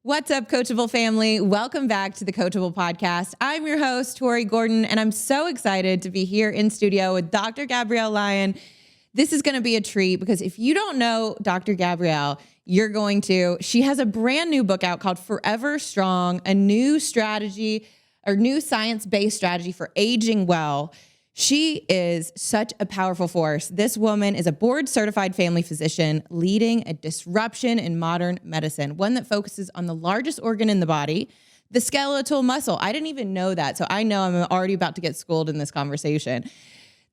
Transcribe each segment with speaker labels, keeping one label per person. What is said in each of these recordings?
Speaker 1: What's up, Coachable family? Welcome back to the Coachable podcast. I'm your host, Tori Gordon, and I'm so excited to be here in studio with Dr. Gabrielle Lyon. This is going to be a treat because if you don't know Dr. Gabrielle, you're going to. She has a brand new book out called Forever Strong, a new strategy or new science-based strategy for aging well. She is such a powerful force. This woman is a board-certified family physician leading a disruption in modern medicine, one that focuses on the largest organ in the body, the skeletal muscle. I didn't even know that, so I know I'm already about to get schooled in this conversation.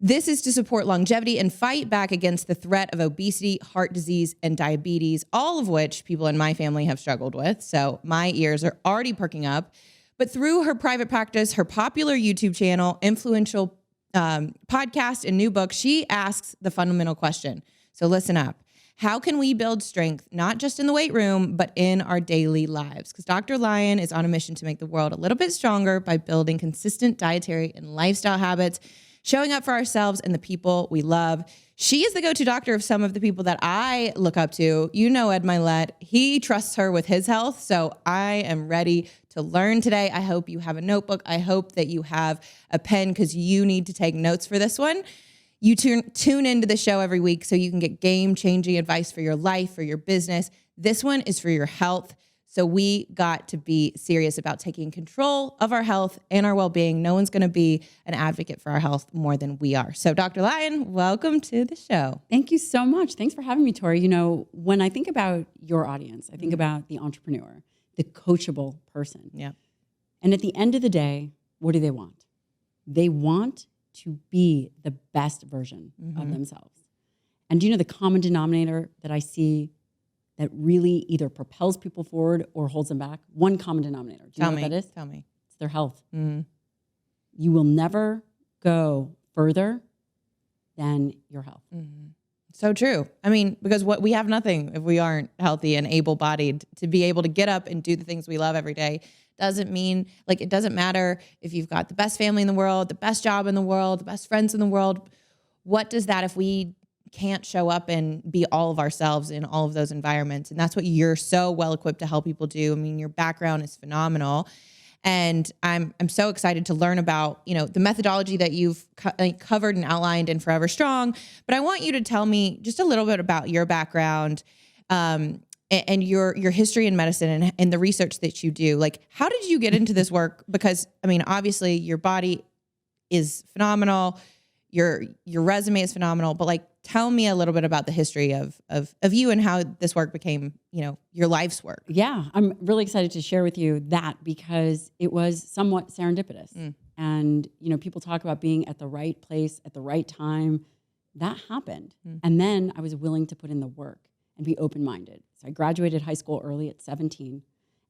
Speaker 1: This is to support longevity and fight back against the threat of obesity, heart disease, and diabetes, all of which people in my family have struggled with, so my ears are already perking up. But through her private practice, her popular YouTube channel, influential podcast and new book, she asks the fundamental question. So listen up. How can we build strength, not just in the weight room, but in our daily lives? Because Dr. Lyon is on a mission to make the world a little bit stronger by building consistent dietary and lifestyle habits, showing up for ourselves and the people we love. She is the go-to doctor of some of the people that I look up to. You know Ed Milet. He trusts her with his health, so I am ready to learn today. I hope you have a notebook. I hope that you have a pen because you need to take notes for this one. You tune into the show every week so you can get game-changing advice for your life, for your business. This one is for your health. So we got to be serious about taking control of our health and our well-being. No one's going to be an advocate for our health more than we are. So Dr. Lyon, welcome to the show.
Speaker 2: Thank you so much. Thanks for having me, Tori. You know, when I think about your audience, I think about the entrepreneur, the coachable person.
Speaker 1: Yeah.
Speaker 2: And at the end of the day, what do they want? They want to be the best version of themselves. And do you know the common denominator that I see that really either propels people forward or holds them back? One common denominator. Do you know what that is?
Speaker 1: Tell me.
Speaker 2: It's their health. You will never go further than your health.
Speaker 1: So true. I mean, because we have nothing if we aren't healthy and able-bodied. To be able to get up and do the things we love every day doesn't mean, like, it doesn't matter if you've got the best family in the world, the best job in the world, the best friends in the world. What does that if we can't show up and be all of ourselves in all of those environments? And that's what you're so well equipped to help people do. I mean, your background is phenomenal. And I'm so excited to learn about, you know, the methodology that you've covered and outlined in Forever Strong. But I want you to tell me just a little bit about your background and your history in medicine and the research that you do. Like, how did you get into this work? Because, I mean, obviously your body is phenomenal. Your resume is phenomenal, but like, tell me a little bit about the history of you and how this work became, you know, your life's work.
Speaker 2: Yeah, I'm really excited to share with you that because it was somewhat serendipitous. And, you know, people talk about being at the right place at the right time. That happened. And then I was willing to put in the work and be open-minded. So I graduated high school early at 17,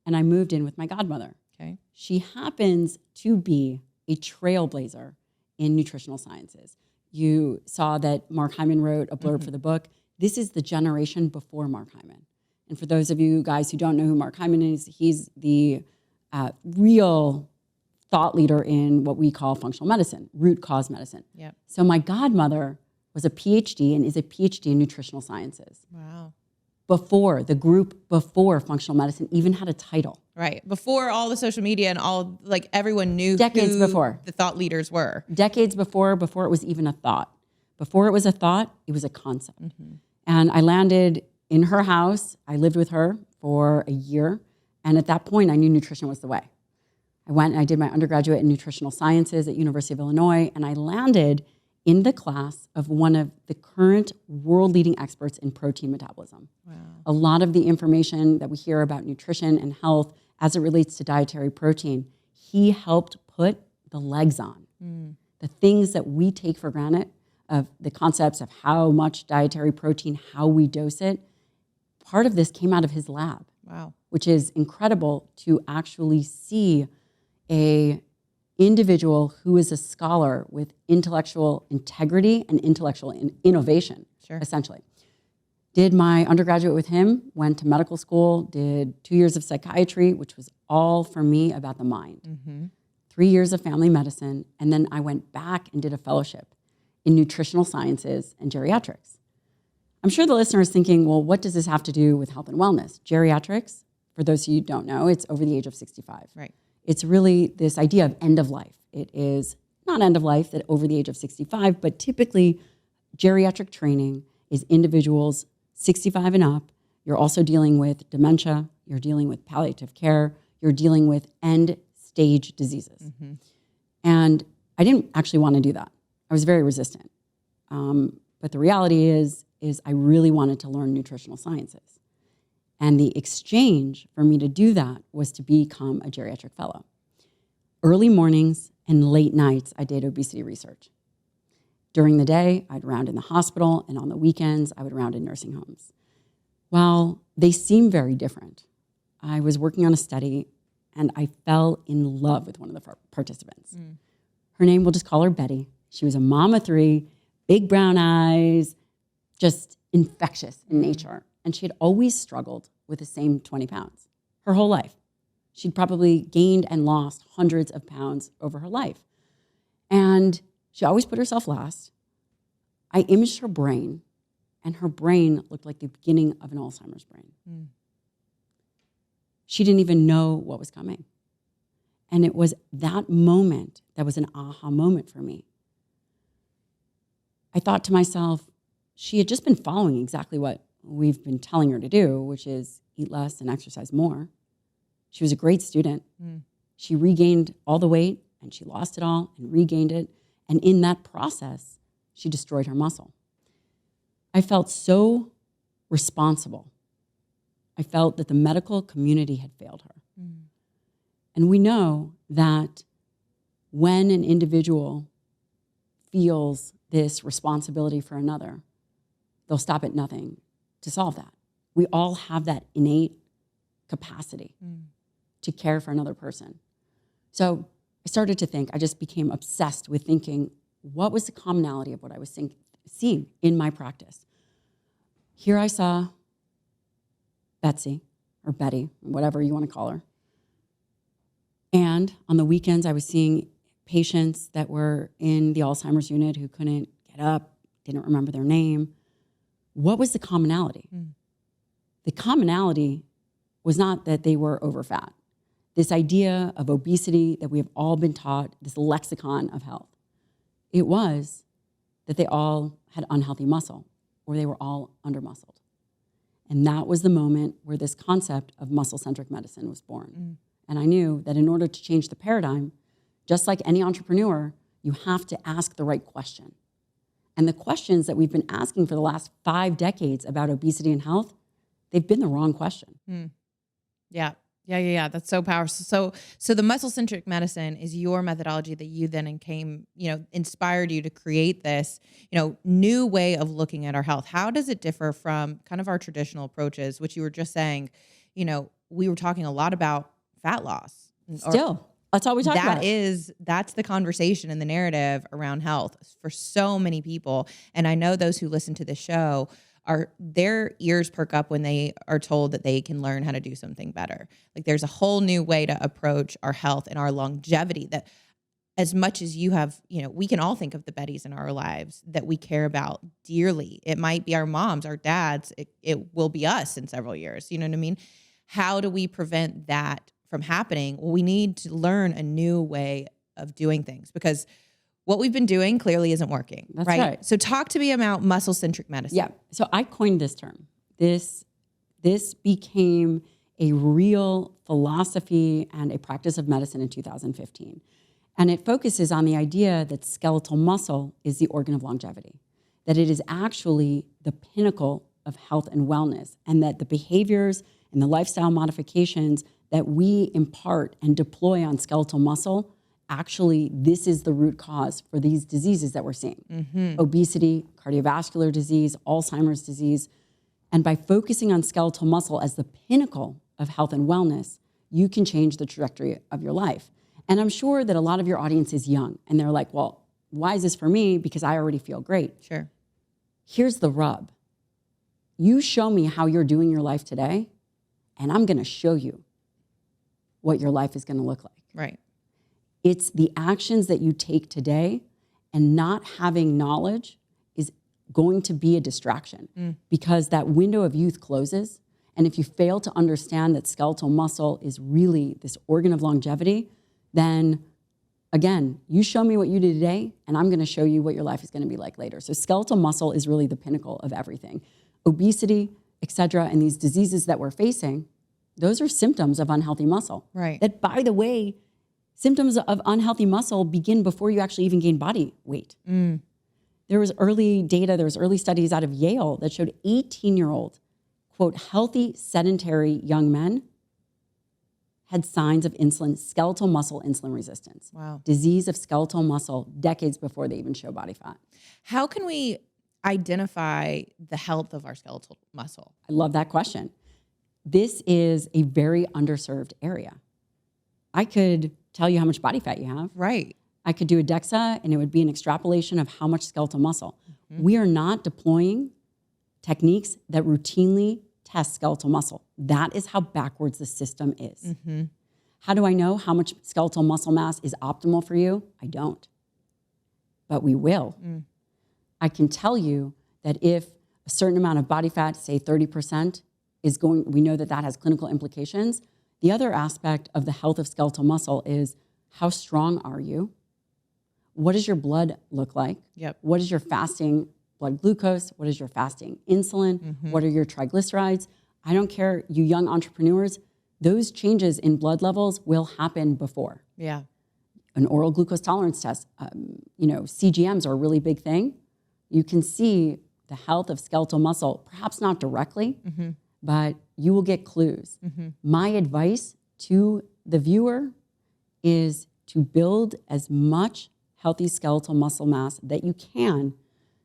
Speaker 2: and I moved in with my godmother.
Speaker 1: Okay.
Speaker 2: She happens to be a trailblazer in nutritional sciences. You saw that Mark Hyman wrote a blurb for the book. This is the generation before Mark Hyman. And for those of you guys who don't know who Mark Hyman is, he's the real thought leader in what we call functional medicine, root cause medicine.
Speaker 1: Yep.
Speaker 2: So my godmother was a PhD and is a PhD in nutritional sciences.
Speaker 1: Wow.
Speaker 2: Before functional medicine even had a title.
Speaker 1: Right. Before all the social media and all, like, everyone knew
Speaker 2: Decades
Speaker 1: who
Speaker 2: before.
Speaker 1: the thought leaders were.
Speaker 2: Decades before it was even a thought. Before it was a thought, it was a concept. And I landed in her house. I lived with her for a year. And at that point, I knew nutrition was the way. I went and I did my undergraduate in nutritional sciences at University of Illinois, and I landed in the class of one of the current world-leading experts in protein metabolism.
Speaker 1: Wow.
Speaker 2: A lot of the information that we hear about nutrition and health as it relates to dietary protein, he helped put the legs on. The things that we take for granted, of the concepts of how much dietary protein, how we dose it, part of this came out of his lab.
Speaker 1: Wow.
Speaker 2: Which is incredible to actually see a individual who is a scholar with intellectual integrity and intellectual innovation, essentially. Did my undergraduate with him, went to medical school, did 2 years of psychiatry, which was all for me about the mind. 3 years of family medicine, and then I went back and did a fellowship in nutritional sciences and geriatrics. I'm sure the listener is thinking, well, what does this have to do with health and wellness? Geriatrics, For those of you who don't know, it's over the age of 65.
Speaker 1: Right.
Speaker 2: It's really this idea of end of life. It is not end of life that over the age of 65, but typically geriatric training is individuals 65 and up. You're also dealing with dementia. You're dealing with palliative care. You're dealing with end stage diseases. Mm-hmm. And I didn't actually want to do that. I was very resistant. But the reality is I really wanted to learn nutritional sciences. And the exchange for me to do that was to become a geriatric fellow. Early mornings and late nights, I did obesity research. During the day, I'd round in the hospital, and on the weekends, I would round in nursing homes. While they seem very different, I was working on a study, and I fell in love with one of the participants. Her name, we'll just call her Betty. She was a mom of 3, big brown eyes, just infectious in nature. And she had always struggled with the same 20 pounds her whole life. She'd probably gained and lost hundreds of pounds over her life. And she always put herself last. I imaged her brain, and her brain looked like the beginning of an Alzheimer's brain. She didn't even know what was coming. And it was that moment that was an aha moment for me. I thought to myself, she had just been following exactly what we've been telling her to do, which is eat less and exercise more. She was a great student. She regained all the weight, and she lost it all and regained it. And in that process, she destroyed her muscle. I felt so responsible. I felt that the medical community had failed her. And we know that when an individual feels this responsibility for another, they'll stop at nothing to solve that. We all have that innate capacity to care for another person. So I started to think, I just became obsessed with thinking, what was the commonality of what I was seeing in my practice? Here I saw Betsy, or Betty, whatever you want to call her. And on the weekends, I was seeing patients that were in the Alzheimer's unit who couldn't get up, didn't remember their name. What was the commonality? The commonality was not that they were overfat. This idea of obesity that we have all been taught, this lexicon of health, it was that they all had unhealthy muscle, or they were all under-muscled. And that was the moment where this concept of muscle-centric medicine was born. And I knew that in order to change the paradigm, just like any entrepreneur, you have to ask the right question. And the questions that we've been asking for the last 5 decades about obesity and health, they've been the wrong question.
Speaker 1: Yeah. That's so powerful. So the muscle centric medicine is your methodology that you then inspired you to create this, new way of looking at our health. How does it differ from kind of our traditional approaches, which you were just saying, we were talking a lot about fat loss.
Speaker 2: Still, that's all we talk about.
Speaker 1: That's the conversation and the narrative around health for so many people. And I know those who listen to the show their ears perk up when they are told that they can learn how to do something better. Like there's a whole new way to approach our health and our longevity that as much as you have, we can all think of the Bettys in our lives that we care about dearly. It might be our moms, our dads. It will be us in several years. You know what I mean? How do we prevent that from happening? Well, we need to learn a new way of doing things because what we've been doing clearly isn't working.
Speaker 2: That's right.
Speaker 1: So talk to me about muscle-centric medicine.
Speaker 2: Yeah. So I coined this term. This became a real philosophy and a practice of medicine in 2015. And it focuses on the idea that skeletal muscle is the organ of longevity, that it is actually the pinnacle of health and wellness, and that the behaviors and the lifestyle modifications that we impart and deploy on skeletal muscle, actually, this is the root cause for these diseases that we're seeing. Obesity, cardiovascular disease, Alzheimer's disease. And by focusing on skeletal muscle as the pinnacle of health and wellness, you can change the trajectory of your life. And I'm sure that a lot of your audience is young and they're like, well, why is this for me? Because I already feel great.
Speaker 1: Sure.
Speaker 2: Here's the rub. You show me how you're doing your life today, and I'm going to show you what your life is going to look like.
Speaker 1: Right.
Speaker 2: It's the actions that you take today, and not having knowledge is going to be a distraction because that window of youth closes. And if you fail to understand that skeletal muscle is really this organ of longevity, then again, you show me what you do today, and I'm going to show you what your life is going to be like later. So skeletal muscle is really the pinnacle of everything. Obesity, et cetera, and these diseases that we're facing, those are symptoms of unhealthy muscle.
Speaker 1: Right.
Speaker 2: That, by the way, symptoms of unhealthy muscle begin before you actually even gain body weight. There was early data, there was early studies out of Yale that showed 18-year-old, quote, healthy, sedentary young men had signs of skeletal muscle insulin resistance.
Speaker 1: Wow.
Speaker 2: Disease of skeletal muscle decades before they even show body fat.
Speaker 1: How can we identify the health of our skeletal muscle?
Speaker 2: I love that question. This is a very underserved area. I could tell you how much body fat you have.
Speaker 1: Right.
Speaker 2: I could do a DEXA and it would be an extrapolation of how much skeletal muscle. We are not deploying techniques that routinely test skeletal muscle. That is how backwards the system is. How do I know how much skeletal muscle mass is optimal for you? I don't. But we will. I can tell you that if a certain amount of body fat, say 30%, we know that that has clinical implications. The other aspect of the health of skeletal muscle is how strong are you? What does your blood look like?
Speaker 1: Yep.
Speaker 2: What is your fasting blood glucose? What is your fasting insulin? What are your triglycerides? I don't care, you young entrepreneurs, those changes in blood levels will happen before.
Speaker 1: Yeah.
Speaker 2: An oral glucose tolerance test, CGMs are a really big thing. You can see the health of skeletal muscle, perhaps not directly, but you will get clues. My advice to the viewer is to build as much healthy skeletal muscle mass that you can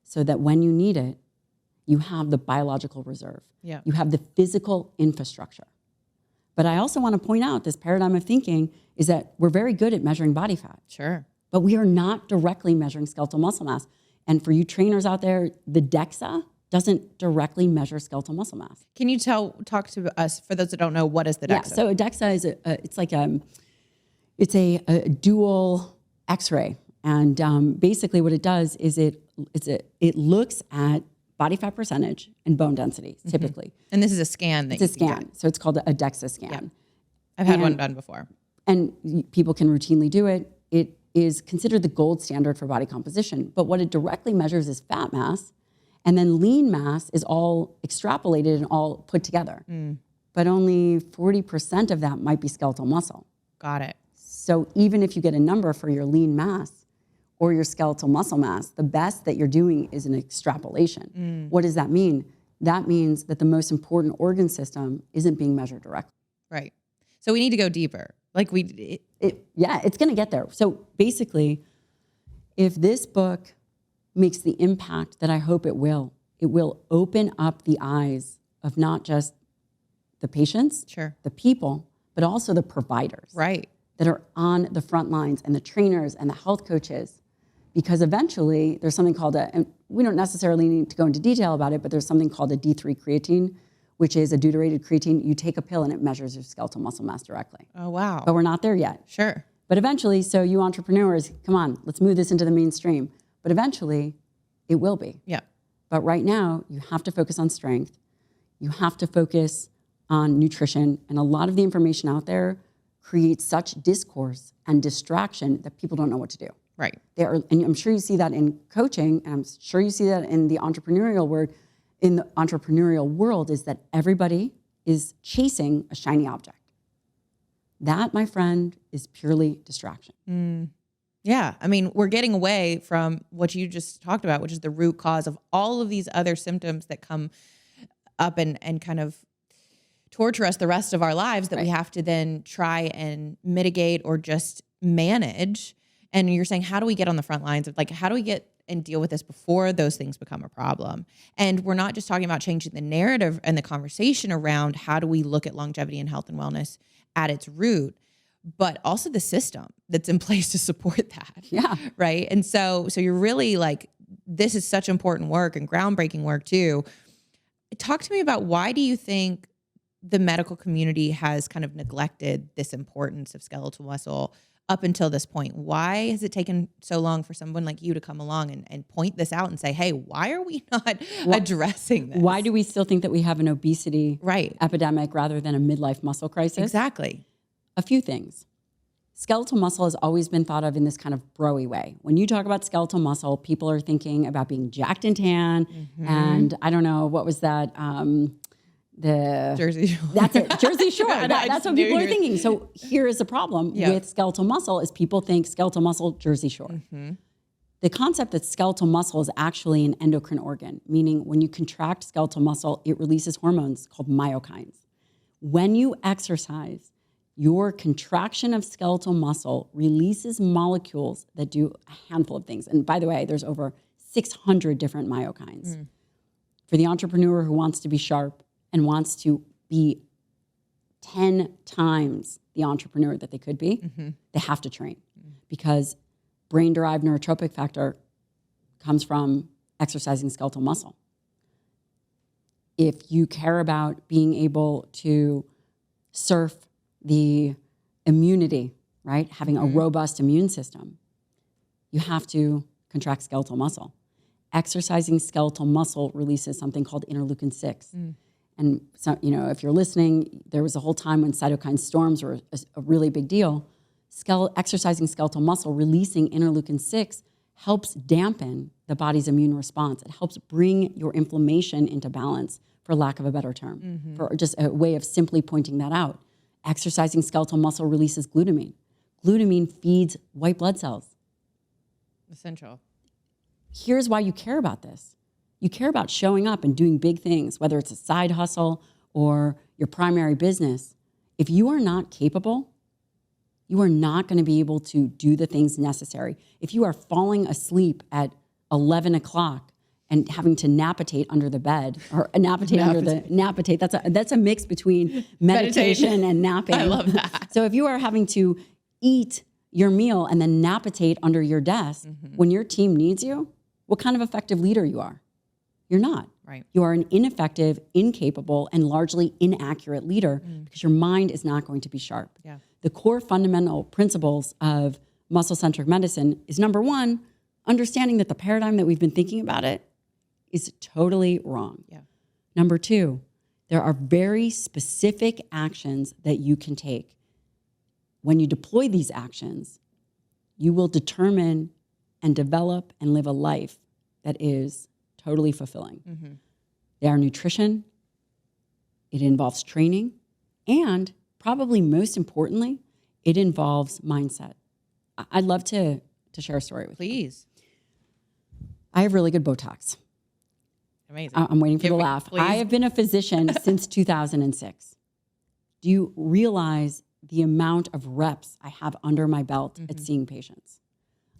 Speaker 2: so that when you need it, you have the biological reserve.
Speaker 1: Yeah.
Speaker 2: You have the physical infrastructure. But I also want to point out this paradigm of thinking is that we're very good at measuring body fat.
Speaker 1: Sure.
Speaker 2: But we are not directly measuring skeletal muscle mass. And for you trainers out there, the DEXA doesn't directly measure skeletal muscle mass.
Speaker 1: Can you talk to us, for those that don't know, what is the DEXA?
Speaker 2: Yeah, so a DEXA is it's a dual X-ray. And basically what it does is it looks at body fat percentage and bone density, typically.
Speaker 1: And this is a scan that
Speaker 2: It's a scan. So it's called a DEXA scan.
Speaker 1: Yeah. I've had one done before.
Speaker 2: And people can routinely do it. It is considered the gold standard for body composition. But what it directly measures is fat mass. And then lean mass is all extrapolated and all put together. But only 40% of that might be skeletal muscle.
Speaker 1: Got it.
Speaker 2: So even if you get a number for your lean mass or your skeletal muscle mass, the best that you're doing is an extrapolation. What does that mean? That means that the most important organ system isn't being measured directly.
Speaker 1: Right. So we need to go deeper.
Speaker 2: It's going to get there. So basically, if this book makes the impact that I hope it will open up the eyes of not just the patients, the people, but also the providers.
Speaker 1: Right.
Speaker 2: That are on the front lines and the trainers and the health coaches. Because eventually there's something called and we don't necessarily need to go into detail about it, but there's something called a D3 creatine, which is a deuterated creatine. You take a pill and it measures your skeletal muscle mass directly.
Speaker 1: Oh, wow.
Speaker 2: But we're not there yet.
Speaker 1: Sure.
Speaker 2: But eventually, so you entrepreneurs, come on, let's move this into the mainstream. But eventually it will be.
Speaker 1: Yeah.
Speaker 2: But right now you have to focus on strength. You have to focus on nutrition. And a lot of the information out there creates such discourse and distraction that people don't know what to do.
Speaker 1: Right.
Speaker 2: And I'm sure you see that in coaching, and I'm sure you see that in the entrepreneurial world, is that everybody is chasing a shiny object. That, my friend, is purely distraction.
Speaker 1: Yeah. I mean, we're getting away from what you just talked about, which is the root cause of all of these other symptoms that come up and kind of torture us the rest of our lives that we have to then try and mitigate or just manage. And you're saying, how do we get on the front lines of how do we get and deal with this before those things become a problem? And we're not just talking about changing the narrative and the conversation around how do we look at longevity and health and wellness at its root, but also the system that's in place to support that.
Speaker 2: Yeah.
Speaker 1: Right. And so you're really this is such important work and groundbreaking work too. Talk to me about, why do you think the medical community has kind of neglected this importance of skeletal muscle up until this point? Why has it taken so long for someone like you to come along and point this out and say, hey, why are we not addressing this?
Speaker 2: Why do we still think that we have an obesity epidemic rather than a midlife muscle crisis?
Speaker 1: Exactly.
Speaker 2: A few things. Skeletal muscle has always been thought of in this kind of bro-y way. When you talk about skeletal muscle, people are thinking about being jacked and tan. And I don't know, what was that? The
Speaker 1: Jersey Shore.
Speaker 2: That's it. Jersey Shore. That's what people are thinking. So here is the problem with skeletal muscle is people think skeletal muscle, Jersey Shore. The concept that skeletal muscle is actually an endocrine organ, meaning when you contract skeletal muscle, it releases hormones called myokines. When you exercise, your contraction of skeletal muscle releases molecules that do a handful of things. And by the way, there's over 600 different myokines. For the entrepreneur who wants to be sharp, and wants to be 10 times the entrepreneur that they could be, they have to train. Because brain-derived neurotropic factor comes from exercising skeletal muscle. If you care about being able to surf the immunity, right, having a robust immune system, you have to contract skeletal muscle. Exercising skeletal muscle releases something called interleukin-6. And so, you know, if you're listening, there was a whole time when cytokine storms were a really big deal. Exercising skeletal muscle, releasing interleukin-6 helps dampen the body's immune response. It helps bring your inflammation into balance, for lack of a better term, for just a way of simply pointing that out. Exercising skeletal muscle releases glutamine. Glutamine feeds white blood cells.
Speaker 1: Essential.
Speaker 2: Here's why you care about this. You care about showing up and doing big things, whether it's a side hustle or your primary business. If you are not capable, you are not going to be able to do the things necessary. If you are falling asleep at 11 o'clock and having to napitate under the bed, or napitate, that's a mix between meditation and napping.
Speaker 1: I love that.
Speaker 2: So if you are having to eat your meal and then napitate under your desk when your team needs you, what kind of effective leader you are? You're not.
Speaker 1: Right.
Speaker 2: You are an ineffective, incapable, and largely inaccurate leader because your mind is not going to be sharp.
Speaker 1: Yeah.
Speaker 2: The core fundamental principles of muscle centric medicine is, number one, understanding that the paradigm that we've been thinking about it is totally wrong.
Speaker 1: Yeah.
Speaker 2: Number two, there are very specific actions that you can take. When you deploy these actions, you will determine and develop and live a life that is totally fulfilling. They are nutrition, it involves training, and probably most importantly, it involves mindset. I'd love to share a story with you.
Speaker 1: Please.
Speaker 2: I have really good Botox.
Speaker 1: Amazing.
Speaker 2: I'm waiting for the laugh.
Speaker 1: Please.
Speaker 2: I have been a physician since 2006. Do you realize the amount of reps I have under my belt at seeing patients?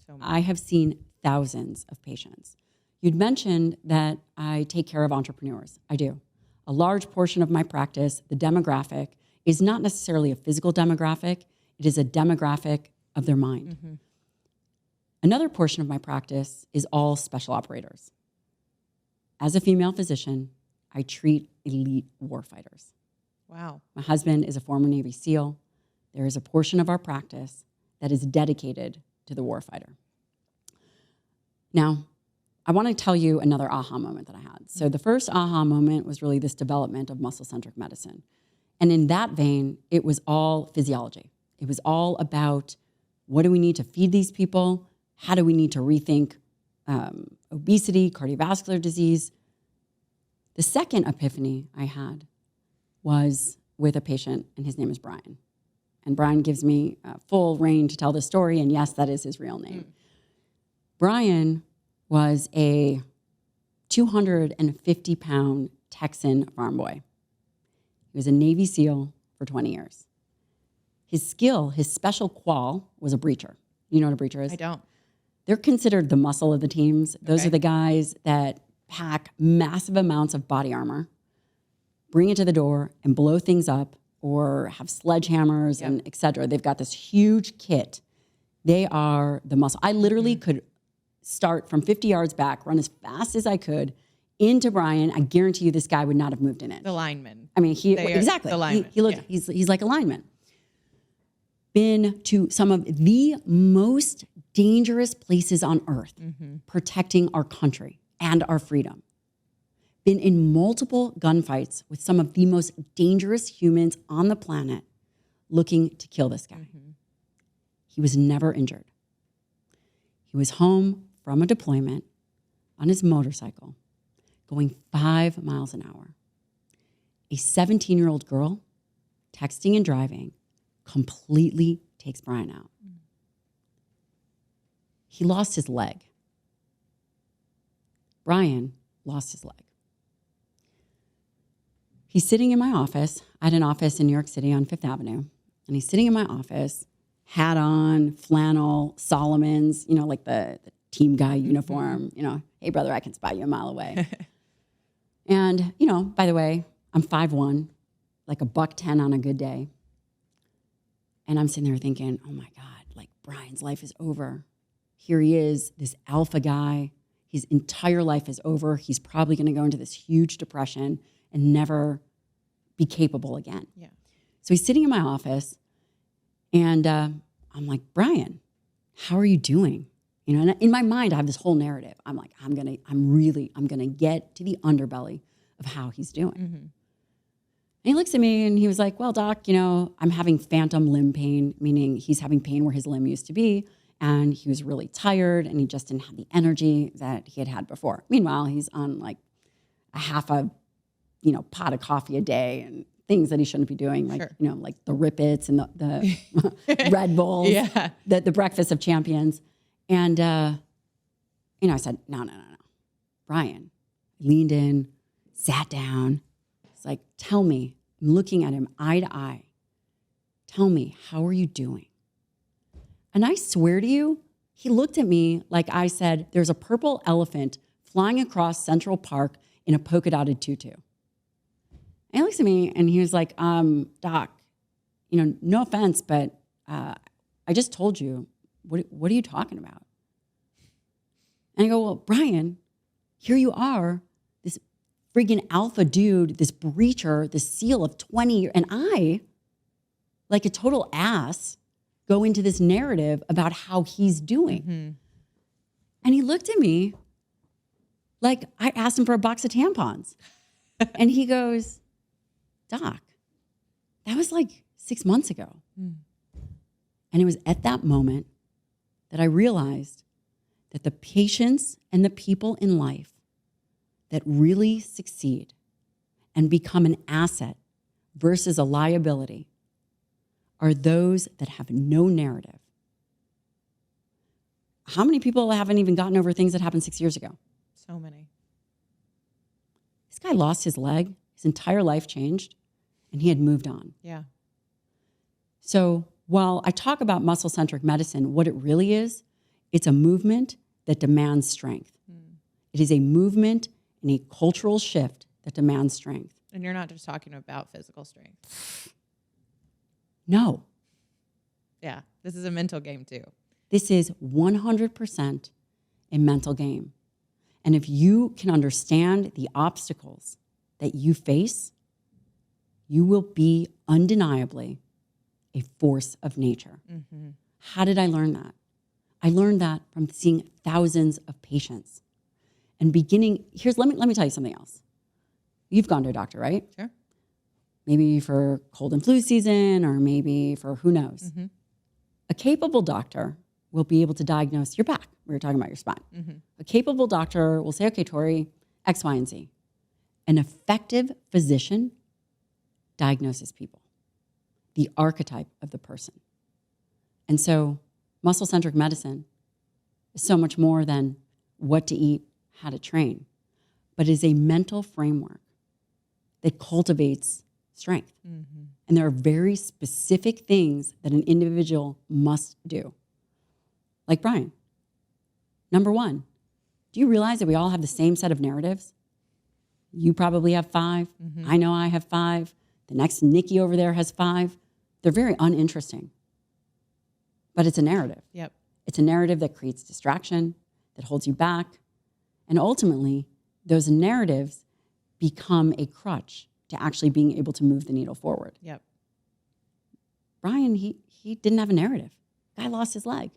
Speaker 1: So
Speaker 2: I have seen thousands of patients. You'd mentioned that I take care of entrepreneurs. I do. A large portion of my practice, the demographic, is not necessarily a physical demographic. It is a demographic of their mind. Another portion of my practice is all special operators. As a female physician, I treat elite warfighters.
Speaker 1: Wow.
Speaker 2: My husband is a former Navy SEAL. There is a portion of our practice that is dedicated to the warfighter. Now, I want to tell you another aha moment that I had. So the first aha moment was really this development of muscle-centric medicine. And in that vein, it was all physiology. It was all about what do we need to feed these people? How do we need to rethink obesity, cardiovascular disease? The second epiphany I had was with a patient, and his name is Brian. And Brian gives me full reign to tell the story, and yes, that is his real name. Brian was a 250-pound Texan farm boy. He was a Navy SEAL for 20 years. His skill, his special qual, was a breacher. You know what a breacher is?
Speaker 1: I don't.
Speaker 2: They're considered the muscle of the teams. Those are the guys that pack massive amounts of body armor, bring it to the door, and blow things up, or have sledgehammers and et cetera. They've got this huge kit. They are the muscle. I literally could start from 50 yards back, run as fast as I could into Brian. I guarantee you this guy would not have moved an inch.
Speaker 1: The lineman.
Speaker 2: I mean,
Speaker 1: They are
Speaker 2: exactly.
Speaker 1: the lineman.
Speaker 2: He looked, he's like a lineman. been to some of the most dangerous places on earth, protecting our country and our freedom. Been in multiple gunfights with some of the most dangerous humans on the planet looking to kill this guy. He was never injured. He was home from a deployment on his motorcycle, going 5 miles an hour. A 17-year-old girl texting and driving completely takes Brian out. He lost his leg. Brian lost his leg. He's sitting in my office. I had an office in New York City on Fifth Avenue. And he's sitting in my office, hat on, flannel, Solomon's, like the team guy uniform, hey, brother, I can spot you a mile away. And, by the way, I'm 5'1", like a $110 on a good day. And I'm sitting there thinking, oh my God, like Brian's life is over. Here he is, this alpha guy. His entire life is over. He's probably going to go into this huge depression and never be capable again.
Speaker 1: Yeah.
Speaker 2: So he's sitting in my office, and I'm like, Brian, how are you doing? And in my mind, I have this whole narrative. I'm like, I'm gonna get to the underbelly of how he's doing. And he looks at me and he was like, well, doc, I'm having phantom limb pain, meaning he's having pain where his limb used to be. And he was really tired and he just didn't have the energy that he had before. Meanwhile, he's on like a half a, pot of coffee a day and things that he shouldn't be doing, like, like the Rippets and the Red Bulls, the breakfast of champions. And, I said, no. Brian leaned in, sat down. It's like, tell me, I'm looking at him eye to eye. Tell me, how are you doing? And I swear to you, he looked at me like I said, there's a purple elephant flying across Central Park in a polka dotted tutu. And he looks at me and he was like, doc, no offense, but I just told you, what are you talking about? And I go, well, Brian, here you are, this friggin' alpha dude, this breacher, this SEAL of 20 years, and I, like a total ass, go into this narrative about how he's doing. And he looked at me like I asked him for a box of tampons. And he goes, doc, that was like 6 months ago. And it was at that moment that I realized that the patients and the people in life that really succeed and become an asset versus a liability are those that have no narrative. How many people haven't even gotten over things that happened 6 years ago?
Speaker 1: So many.
Speaker 2: This guy lost his leg, his entire life changed, and he had moved on.
Speaker 1: Yeah.
Speaker 2: So while I talk about muscle-centric medicine, what it really is, it's a movement that demands strength. It is a movement and a cultural shift that demands strength.
Speaker 1: And you're not just talking about physical strength.
Speaker 2: No.
Speaker 1: Yeah, this is a mental game too.
Speaker 2: This is 100% a mental game. And if you can understand the obstacles that you face, you will be undeniably a force of nature. How did I learn that? I learned that from seeing thousands of patients. And let me tell you something else. You've gone to a doctor, right?
Speaker 1: Sure.
Speaker 2: Maybe for cold and flu season, or maybe for who knows. A capable doctor will be able to diagnose your back. We were talking about your spine. A capable doctor will say, okay, Tori, X, Y, and Z. An effective physician diagnoses people, the archetype of the person. And so muscle-centric medicine is so much more than what to eat, how to train, but is a mental framework that cultivates strength. And there are very specific things that an individual must do. Like Brian. Number one, do you realize that we all have the same set of narratives? You probably have 5. I know I have 5. The next Nikki over there has 5. They're very uninteresting. But it's a narrative.
Speaker 1: Yep.
Speaker 2: It's a narrative that creates distraction, that holds you back. And ultimately, those narratives become a crutch to actually being able to move the needle forward.
Speaker 1: Yep.
Speaker 2: Brian, he didn't have a narrative. Guy lost his leg.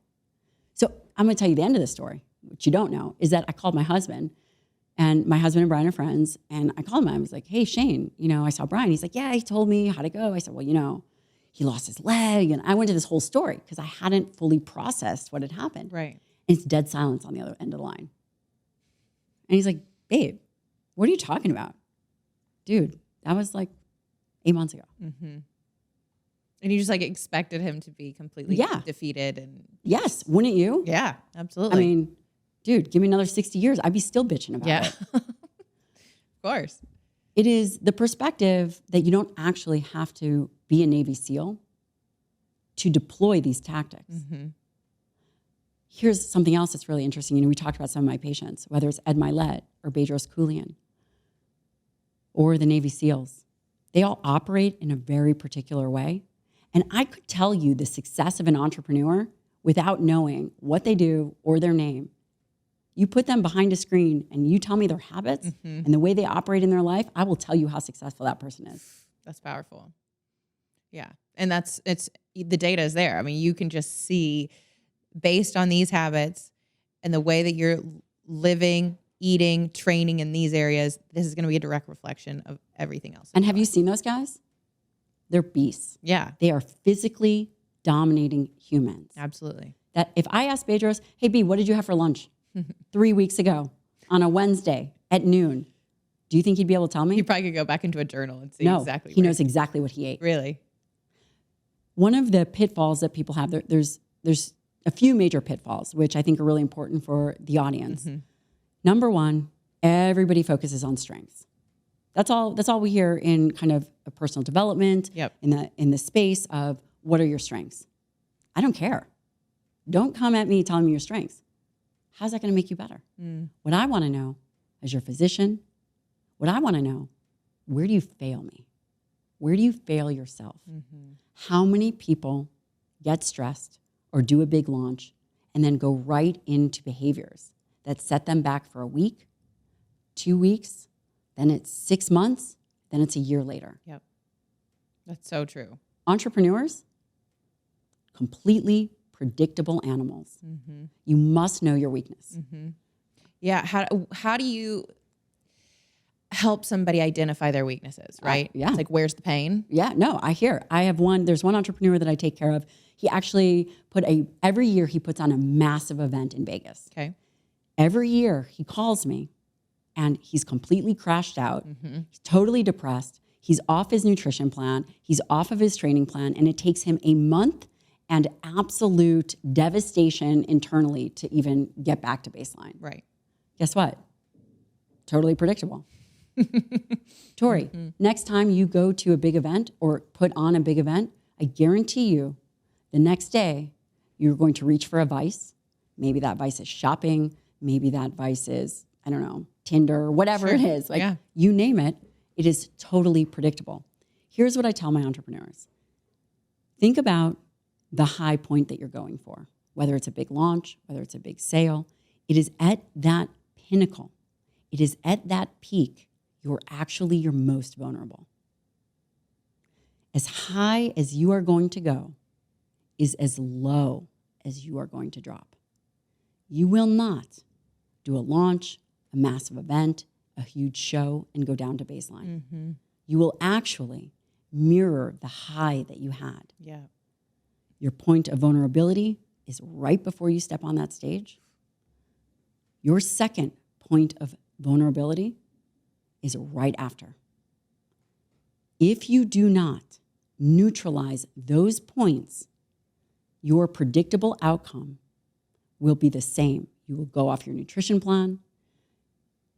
Speaker 2: So I'm going to tell you the end of the story, which you don't know, is that I called my husband, and my husband and Brian are friends. And I called him. I was like, hey, Shane, I saw Brian. He's like, yeah, he told me how to go. I said, well, he lost his leg. And I went to this whole story because I hadn't fully processed what had happened.
Speaker 1: Right.
Speaker 2: And it's dead silence on the other end of the line. And he's like, babe, what are you talking about? Dude, that was like 8 months ago.
Speaker 1: Mm-hmm. And you just like expected him to be completely defeated. And
Speaker 2: yes, wouldn't you?
Speaker 1: Yeah, absolutely.
Speaker 2: I mean, dude, give me another 60 years. I'd be still bitching about it.
Speaker 1: Of course.
Speaker 2: It is the perspective that you don't actually have to be a Navy SEAL to deploy these tactics. Mm-hmm. Here's something else that's really interesting. We talked about some of my patients, whether it's Ed Milet or Bedros Keuilian or the Navy SEALs. They all operate in a very particular way. And I could tell you the success of an entrepreneur without knowing what they do or their name. You put them behind a screen and you tell me their habits and the way they operate in their life, I will tell you how successful that person is.
Speaker 1: That's powerful. Yeah. And the data is there. I mean, you can just see based on these habits and the way that you're living, eating, training in these areas, this is going to be a direct reflection of everything else.
Speaker 2: And have you seen those guys? They're beasts.
Speaker 1: Yeah.
Speaker 2: They are physically dominating humans.
Speaker 1: Absolutely.
Speaker 2: That if I asked Bedros, hey, B, what did you have for lunch 3 weeks ago on a Wednesday at noon? Do you think he'd be able to tell me?
Speaker 1: He probably could go back into a journal and see exactly.
Speaker 2: He knows exactly what he ate.
Speaker 1: Really?
Speaker 2: One of the pitfalls that people have, there's a few major pitfalls, which I think are really important for the audience. Mm-hmm. Number one, everybody focuses on strengths. That's all we hear in kind of a personal development, in the space of what are your strengths? I don't care. Don't come at me telling me your strengths. How's that going to make you better? What I want to know as your physician, what I want to know, where do you fail me? Where do you fail yourself? Mm-hmm. How many people get stressed or do a big launch and then go right into behaviors that set them back for a week, 2 weeks, then it's 6 months, then it's a year later.
Speaker 1: Yep. That's so true.
Speaker 2: Entrepreneurs, completely predictable animals. Mm-hmm. You must know your weekness.
Speaker 1: Mm-hmm. Yeah. How do you help somebody identify their weaknesses, right?
Speaker 2: Yeah.
Speaker 1: It's like, where's the pain?
Speaker 2: Yeah, no, there's one entrepreneur that I take care of. He actually every year he puts on a massive event in Vegas.
Speaker 1: Okay.
Speaker 2: Every year he calls me and he's completely crashed out. Mm-hmm. He's totally depressed. He's off his nutrition plan. He's off of his training plan. And it takes him a month and absolute devastation internally to even get back to baseline.
Speaker 1: Right.
Speaker 2: Guess what? Totally predictable. Tori, next time you go to a big event or put on a big event, I guarantee you the next day you're going to reach for a vice. Maybe that vice is shopping. Maybe that vice is, I don't know, Tinder, whatever it is. You name it, it is totally predictable. Here's what I tell my entrepreneurs. Think about the high point that you're going for, whether it's a big launch, whether it's a big sale. It is at that pinnacle. It is at that peak you're actually your most vulnerable. As high as you are going to go is as low as you are going to drop. You will not do a launch, a massive event, a huge show, and go down to baseline. Mm-hmm. You will actually mirror the high that you had.
Speaker 1: Yeah.
Speaker 2: Your point of vulnerability is right before you step on that stage. Your second point of vulnerability is right after. If you do not neutralize those points, your predictable outcome will be the same. You will go off your nutrition plan.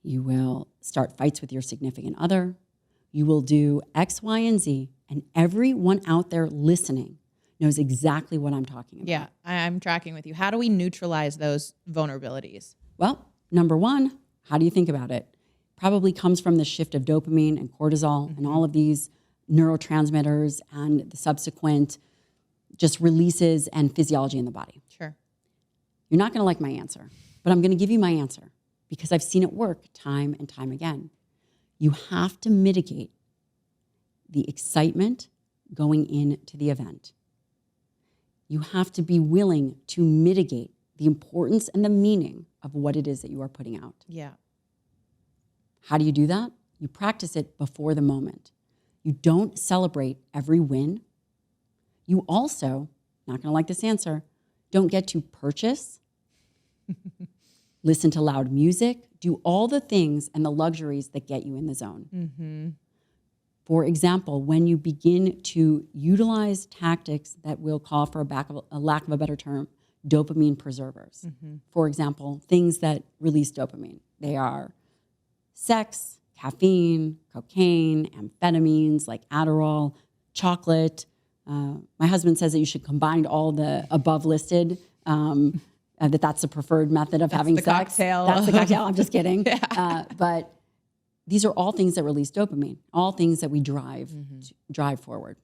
Speaker 2: You will start fights with your significant other. You will do X, Y, and Z, and everyone out there listening knows exactly what I'm talking about.
Speaker 1: Yeah, I'm tracking with you. How do we neutralize those vulnerabilities?
Speaker 2: Well, number one, how do you think about it? Probably comes from the shift of dopamine and cortisol and all of these neurotransmitters and the subsequent just releases and physiology in the body.
Speaker 1: Sure.
Speaker 2: You're not going to like my answer, but I'm going to give you my answer because I've seen it work time and time again. You have to mitigate the excitement going into the event. You have to be willing to mitigate the importance and the meaning of what it is that you are putting out.
Speaker 1: Yeah.
Speaker 2: How do you do that? You practice it before the moment. You don't celebrate every win. You also, not going to like this answer, don't get to purchase, listen to loud music, do all the things and the luxuries that get you in the zone.
Speaker 1: Mm-hmm.
Speaker 2: For example, when you begin to utilize tactics that will call for a lack of a better term, dopamine preservers.
Speaker 1: Mm-hmm.
Speaker 2: For example, things that release dopamine. They are sex, caffeine, cocaine, amphetamines like Adderall, chocolate. My husband says that you should combine all the above listed, that's the preferred method of having
Speaker 1: the
Speaker 2: sex.
Speaker 1: Cocktail.
Speaker 2: That's the cocktail. I'm just kidding.
Speaker 1: Yeah.
Speaker 2: But these are all things that release dopamine, all things that we drive forward.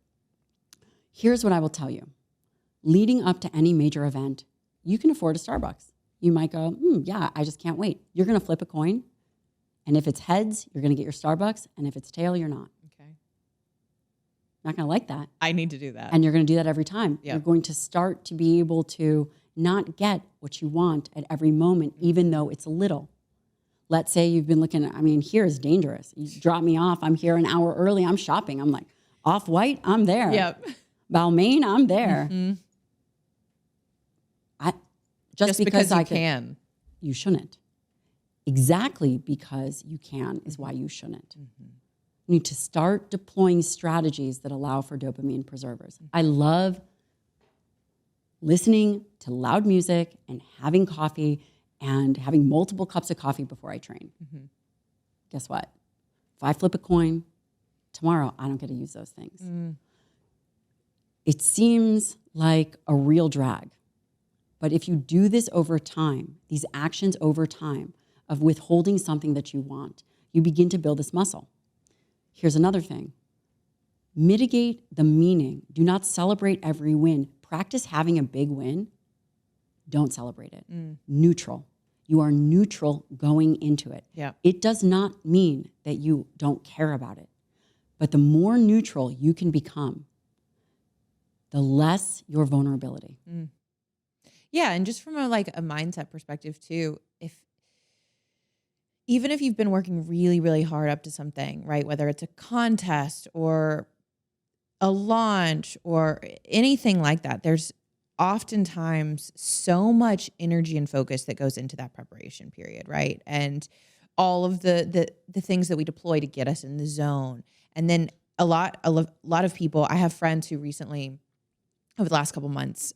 Speaker 2: Here's what I will tell you. Leading up to any major event, you can afford a Starbucks. You might go, yeah, I just can't wait. You're going to flip a coin. And if it's heads, you're going to get your Starbucks. And if it's tail, you're not.
Speaker 1: Okay.
Speaker 2: Not going to like that.
Speaker 1: I need to do that.
Speaker 2: And you're going to do that every time.
Speaker 1: Yep.
Speaker 2: You're going to start to be able to not get what you want at every moment, even though it's little. Let's say you've been looking, here is dangerous. You drop me off. I'm here an hour early. I'm shopping. I'm like, Off-White, I'm there.
Speaker 1: Yep.
Speaker 2: Balmain, I'm there.
Speaker 1: Mm-hmm.
Speaker 2: Just because
Speaker 1: you can.
Speaker 2: You shouldn't. Exactly because you can is why you shouldn't.
Speaker 1: Mm-hmm.
Speaker 2: You need to start deploying strategies that allow for dopamine preservers. I love listening to loud music and having coffee and having multiple cups of coffee before I train.
Speaker 1: Mm-hmm.
Speaker 2: Guess what? If I flip a coin tomorrow, I don't get to use those things. It seems like a real drag. But if you do this over time, these actions over time of withholding something that you want, you begin to build this muscle. Here's another thing. Mitigate the meaning. Do not celebrate every win. Practice having a big win. Don't celebrate it. Neutral. You are neutral going into it.
Speaker 1: Yeah.
Speaker 2: It does not mean that you don't care about it. But the more neutral you can become, the less your vulnerability.
Speaker 1: Yeah, and just from a mindset perspective too, even if you've been working really, really hard up to something, right? Whether it's a contest or a launch or anything like that, there's oftentimes so much energy and focus that goes into that preparation period, right? And all of the things that we deploy to get us in the zone. And then a lot of people, I have friends who recently, over the last couple months,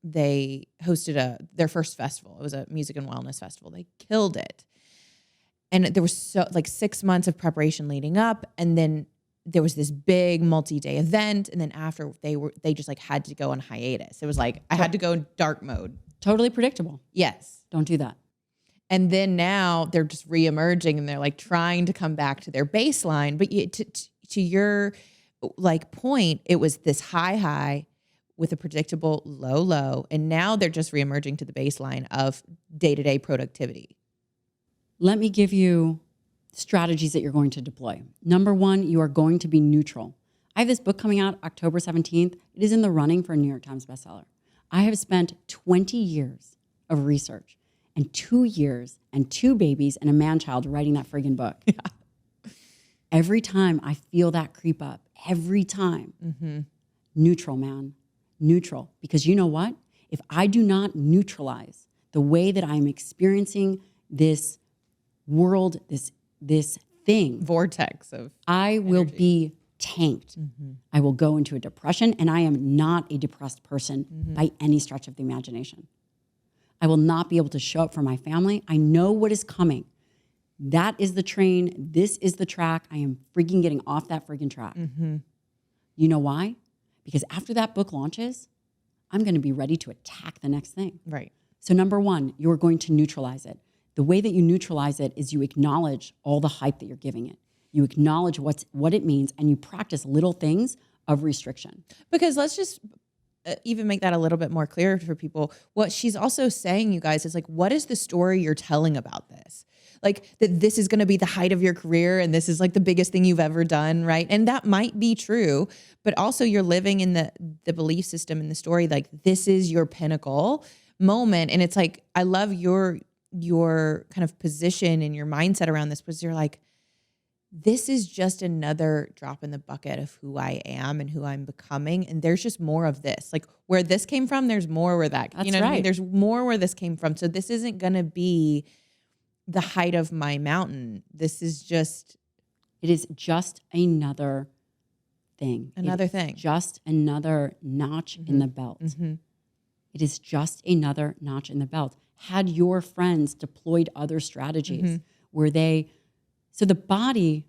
Speaker 1: they hosted their first festival. It was a music and wellness festival. They killed it. And there was 6 months of preparation leading up. And then there was this big multi-day event. And then after they just had to go on hiatus. It was I had to go in dark mode.
Speaker 2: Totally predictable.
Speaker 1: Yes.
Speaker 2: Don't do that.
Speaker 1: And then now they're just reemerging and they're trying to come back to their baseline. But to your point, it was this high with a predictable low. And now they're just reemerging to the baseline of day-to-day productivity.
Speaker 2: Let me give you strategies that you're going to deploy. Number one, you are going to be neutral. I have this book coming out October 17th. It is in the running for a New York Times bestseller. I have spent 20 years of research and 2 years and 2 babies and a man-child writing that friggin' book. Yeah. Every time I feel that creep up, every time, neutral, man, neutral. Because you know what? If I do not neutralize the way that I'm experiencing this world, this thing,
Speaker 1: vortex of
Speaker 2: I will be tanked. I will go into a depression, and I am not a depressed person by any stretch of the imagination. I will not be able to show up for my family. I know what is coming. That is the train. This is the track. I am freaking getting off that freaking track. You know why? Because after that book launches, I'm going to be ready to attack the next thing.
Speaker 1: Right.
Speaker 2: So number one, you're going to neutralize it. The way that you neutralize it is you acknowledge all the hype that you're giving it. You acknowledge what it means, and you practice little things of restriction.
Speaker 1: Because let's just even make that a little bit more clear for people. What she's also saying, you guys, is what is the story you're telling about this? like that this is going to be the height of your career and this is like the biggest thing you've ever done, right? And that might be true, but also you're living in the belief system in the story, like this is your pinnacle moment. And it's like, I love your kind of position and your mindset around this, because you're like, this is just another drop in the bucket of who I am and who I'm becoming. And there's just more of this. Like where this came from, there's more where that,
Speaker 2: That's
Speaker 1: you know what I mean?
Speaker 2: right.
Speaker 1: There's more where this came from. So this isn't going to be the height of my mountain. This is just.
Speaker 2: It is just another thing.
Speaker 1: Another thing.
Speaker 2: Just another notch in the belt. It is just another notch in the belt. Had your friends deployed other strategies where they, so the body,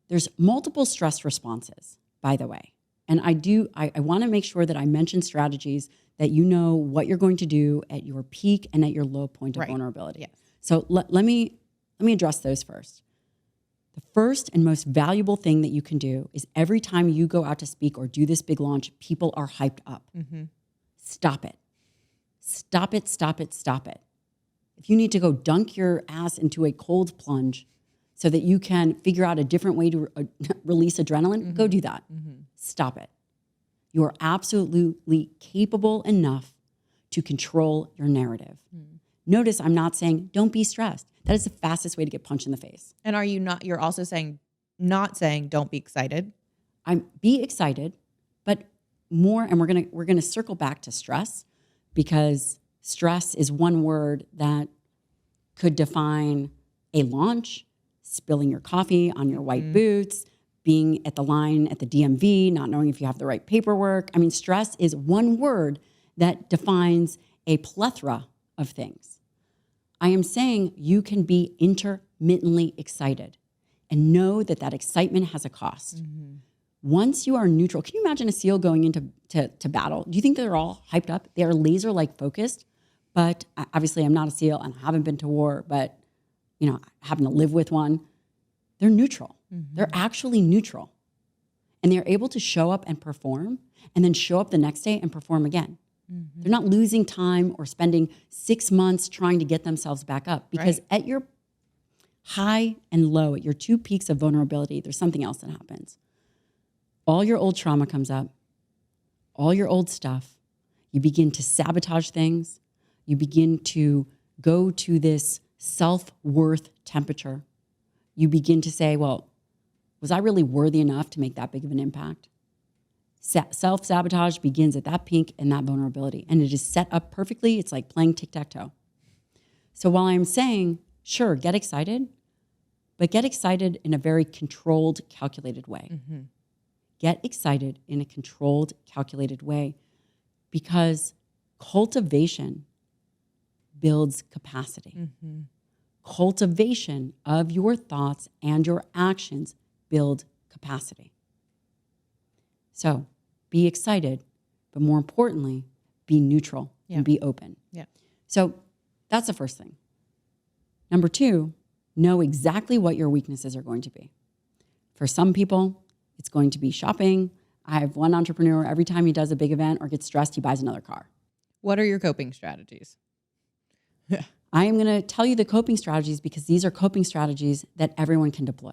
Speaker 2: there's multiple stress responses, by the way. And I want to make sure that I mention strategies that you know what you're going to do at your peak and at your low point of vulnerability.
Speaker 1: Yes.
Speaker 2: So let me address those first. The first and most valuable thing that you can do is every time you go out to speak or do this big launch, people are hyped up. Stop it. Stop it, stop it, stop it. If you need to go dunk your ass into a cold plunge so that you can figure out a different way to release adrenaline, go do that. Stop it. You are absolutely capable enough to control your narrative. Notice I'm not saying don't be stressed. That is the fastest way to get punched in the face.
Speaker 1: And are you not, you're also saying, not saying don't be excited.
Speaker 2: Be excited, but more, and we're gonna circle back to stress, because stress is one word that could define a launch, spilling your coffee on your white boots, being at the line at the DMV, not knowing if you have the right paperwork. I mean, stress is one word that defines a plethora of things. I am saying you can be intermittently excited and know that that excitement has a cost. Once you are neutral, can you imagine a SEAL going into battle? Do you think they're all hyped up? They are laser-like focused, but obviously I'm not a SEAL and I haven't been to war, but you know, I happen to live with one. They're neutral. They're actually neutral. And they're able to show up and perform and then show up the next day and perform again. They're not losing time or spending 6 months trying to get themselves back up, because at your high and low, at your two peaks of vulnerability, there's something else that happens. All your old trauma comes up, all your old stuff. You begin to sabotage things. You begin to go to this self-worth temperature. You begin to say, well, was I really worthy enough to make that big of an impact? Self-sabotage begins at that peak and that vulnerability, and it is set up perfectly. It's like playing tic-tac-toe. So while I'm saying, sure, get excited, but get excited in a very controlled, calculated way. Get excited in a controlled, calculated way, because cultivation builds capacity. Cultivation of your thoughts and your actions build capacity. So be excited, but more importantly, be neutral and be open. So that's the first thing. Number two, know exactly what your weaknesses are going to be. For some people, it's going to be shopping. I have one entrepreneur, every time he does a big event or gets stressed, he buys another car.
Speaker 1: What are your coping strategies?
Speaker 2: I am going to tell you the coping strategies, because these are coping strategies that everyone can deploy.